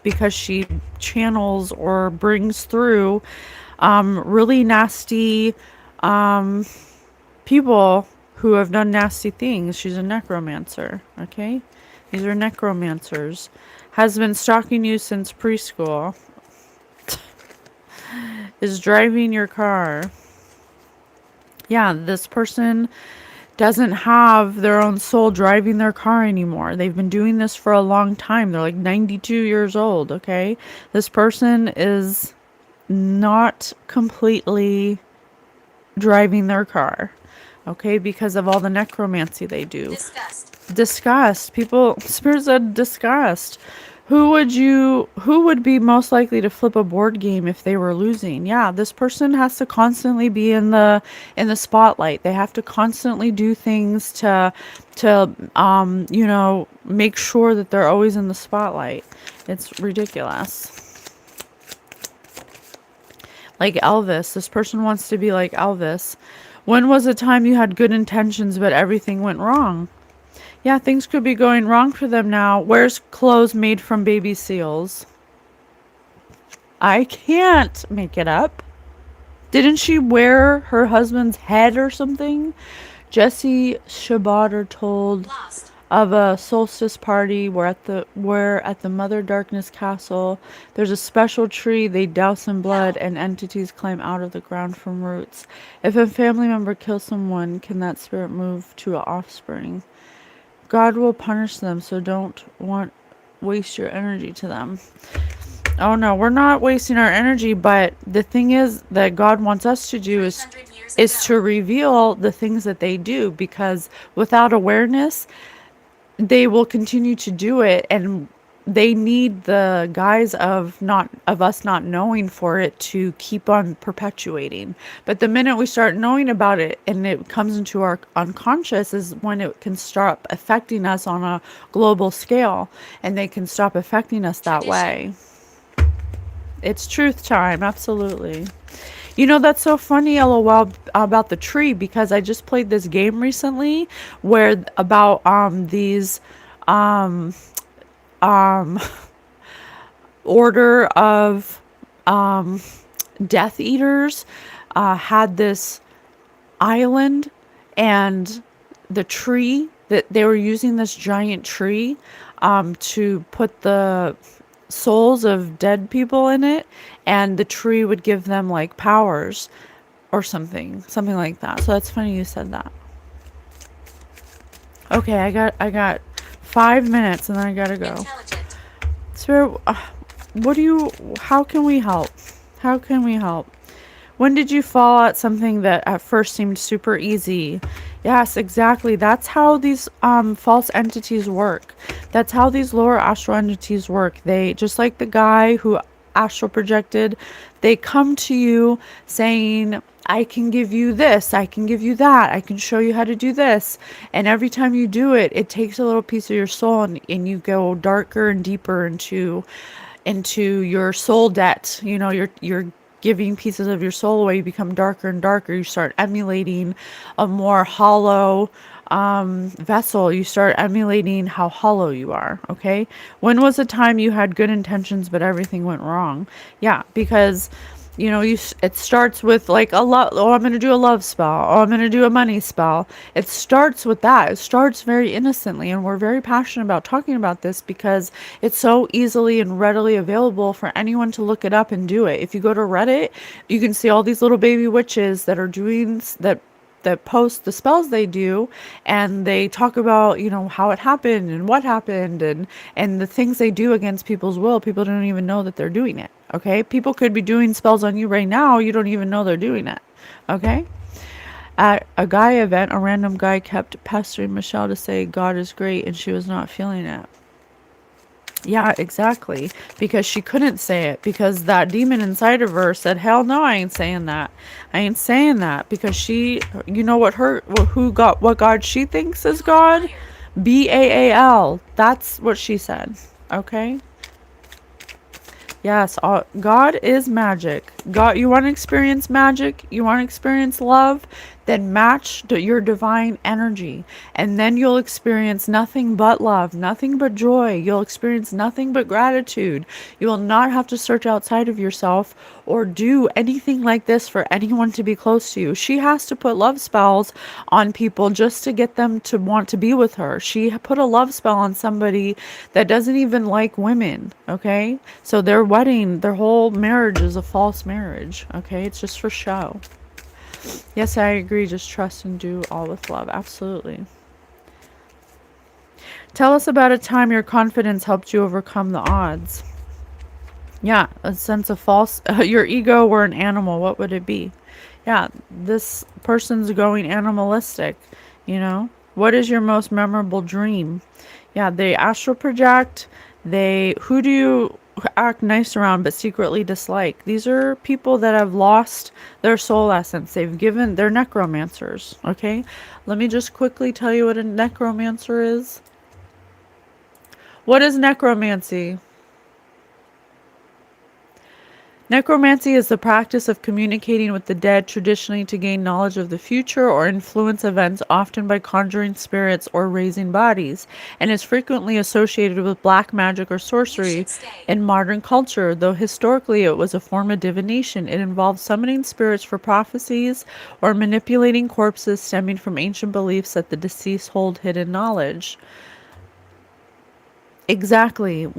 because she channels or brings through really nasty people who have done nasty things. She's a necromancer, okay? These are necromancers. Has been stalking you since preschool. Is driving your car. Yeah, this person doesn't have their own soul driving their car anymore. They've been doing this for a long time. They're like 92 years old, okay? This person is not completely driving their car, okay? Because of all the necromancy they do. Disgust. People, spirits said disgust. Who would be most likely to flip a board game if they were losing? Yeah, this person has to constantly be in the spotlight. They have to constantly do things to you know, make sure that they're always in the spotlight. It's ridiculous. Like Elvis. This person wants to be like Elvis. When was a time you had good intentions but everything went wrong? Yeah, things could be going wrong for them now. Wears clothes made from baby seals. I can't make it up. Didn't she wear her husband's head or something? Jesse Shabater told of a solstice party where at the Mother Darkness Castle, there's a special tree they douse in blood and entities climb out of the ground from roots. If a family member kills someone, can that spirit move to an offspring? God will punish them, so don't waste your energy to them. Oh no, we're not wasting our energy, but the thing is that God wants us to do is to reveal the things that they do, because without awareness, they will continue to do it, and they need the guise of us not knowing for it to keep on perpetuating. But the minute we start knowing about it and it comes into our unconscious is when it can stop affecting us on a global scale, and they can stop affecting us that way. It's truth time, absolutely. You know, that's so funny, LOL, about the tree, because I just played this game recently where about these order of Death Eaters had this island, and the tree that they were using, this giant tree to put the souls of dead people in it, and the tree would give them like powers or something like that. So that's funny you said that. Okay, I got 5 minutes and then I gotta go. Spirit, how can we help? How can we help? When did you fall at something that at first seemed super easy? Yes, exactly. That's how these false entities work. That's how these lower astral entities work. They, just like the guy who astral projected, they come to you saying, I can give you this, I can give you that, I can show you how to do this. And every time you do it, it takes a little piece of your soul, and you go darker and deeper into your soul debt. You know, you're giving pieces of your soul away. You become darker and darker. You start emulating a more hollow vessel. You start emulating how hollow you are. Okay. When was the time you had good intentions but everything went wrong? Yeah, because you know, it starts with like a love. Oh, I'm going to do a love spell. Oh, I'm going to do a money spell. It starts with that. It starts very innocently, and we're very passionate about talking about this because it's so easily and readily available for anyone to look it up and do it. If you go to Reddit, you can see all these little baby witches that are doing that post the spells they do, and they talk about, you know, how it happened and what happened and the things they do against people's will. People don't even know that they're doing it. Okay, people could be doing spells on you right now, you don't even know they're doing it. Okay, at a guy event, a random guy kept pestering Michele to say God is great, and she was not feeling it. Yeah, exactly. Because she couldn't say it, because that demon inside of her said, hell no, I ain't saying that. I ain't saying that, because she, you know what what God she thinks is God? Baal. That's what she said. Okay? Yes, God is magic. God, you want to experience magic, you want to experience love, then match your divine energy. And then you'll experience nothing but love, nothing but joy. You'll experience nothing but gratitude. You will not have to search outside of yourself or do anything like this for anyone to be close to you. She has to put love spells on people just to get them to want to be with her. She put a love spell on somebody that doesn't even like women, okay? So their wedding, their whole marriage is a false marriage, okay? It's just for show. Yes, I agree. Just trust and do all with love. Absolutely. Tell us about a time your confidence helped you overcome the odds. Yeah, a sense of false. Your ego were an animal. What would it be? Yeah, this person's going animalistic. You know, what is your most memorable dream? Yeah, they astral project. Who do you act nice around but secretly dislike? These are people that have lost their soul essence. They're necromancers. Okay, let me just quickly tell you what a necromancer is. What is necromancy? Necromancy is the practice of communicating with the dead, traditionally to gain knowledge of the future or influence events, often by conjuring spirits or raising bodies, and is frequently associated with black magic or sorcery in modern culture. Though historically it was a form of divination, it involved summoning spirits for prophecies or manipulating corpses stemming from ancient beliefs that the deceased hold hidden knowledge. Exactly.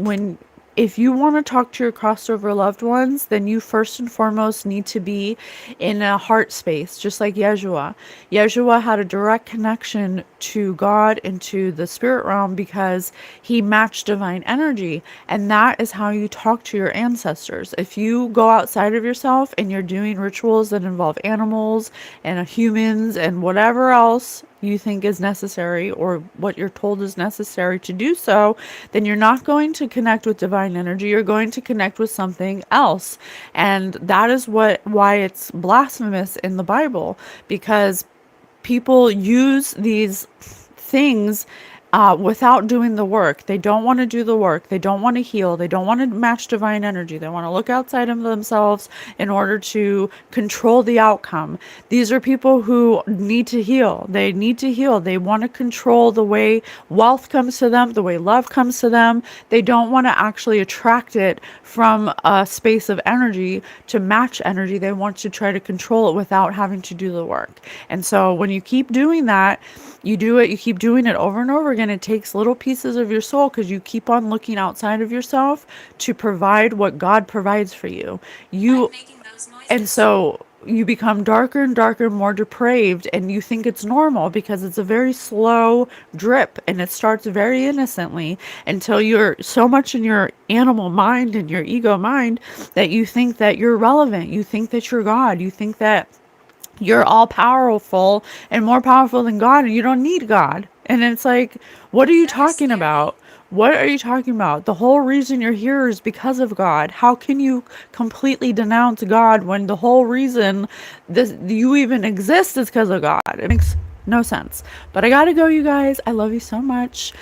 If you want to talk to your crossover loved ones, then you first and foremost need to be in a heart space, just like Yeshua. Yeshua had a direct connection to God and to the spirit realm because he matched divine energy. And that is how you talk to your ancestors. If you go outside of yourself and you're doing rituals that involve animals and humans and whatever else you think is necessary or what you're told is necessary to do so, then you're not going to connect with divine energy. You're going to connect with something else. And that is why it's blasphemous in the Bible, because people use these things without doing the work. They don't want to do the work. They don't want to heal. They don't want to match divine energy. They want to look outside of themselves in order to control the outcome. These are people who need to heal. They need to heal. They want to control the way wealth comes to them, the way love comes to them. They don't want to actually attract it from a space of energy to match energy. They want to try to control it without having to do the work. And so when you keep doing that, you keep doing it over and over again. It takes little pieces of your soul because you keep on looking outside of yourself to provide what God provides for you. And so you become darker and darker, more depraved, and you think it's normal because it's a very slow drip and it starts very innocently until you're so much in your animal mind and your ego mind that you think that you're relevant. You think that you're God. You think that you're all powerful and more powerful than God, and you don't need God. And it's like, what are you talking about? What are you talking about? The whole reason you're here is because of God. How can you completely denounce God when the whole reason you even exist is because of God? It makes no sense. But I gotta go, you guys. I love you so much.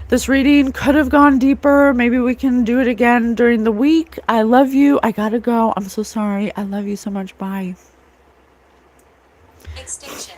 This reading could have gone deeper. Maybe we can do it again during the week. I love you. I gotta go. I'm so sorry. I love you so much. Bye. Extinction.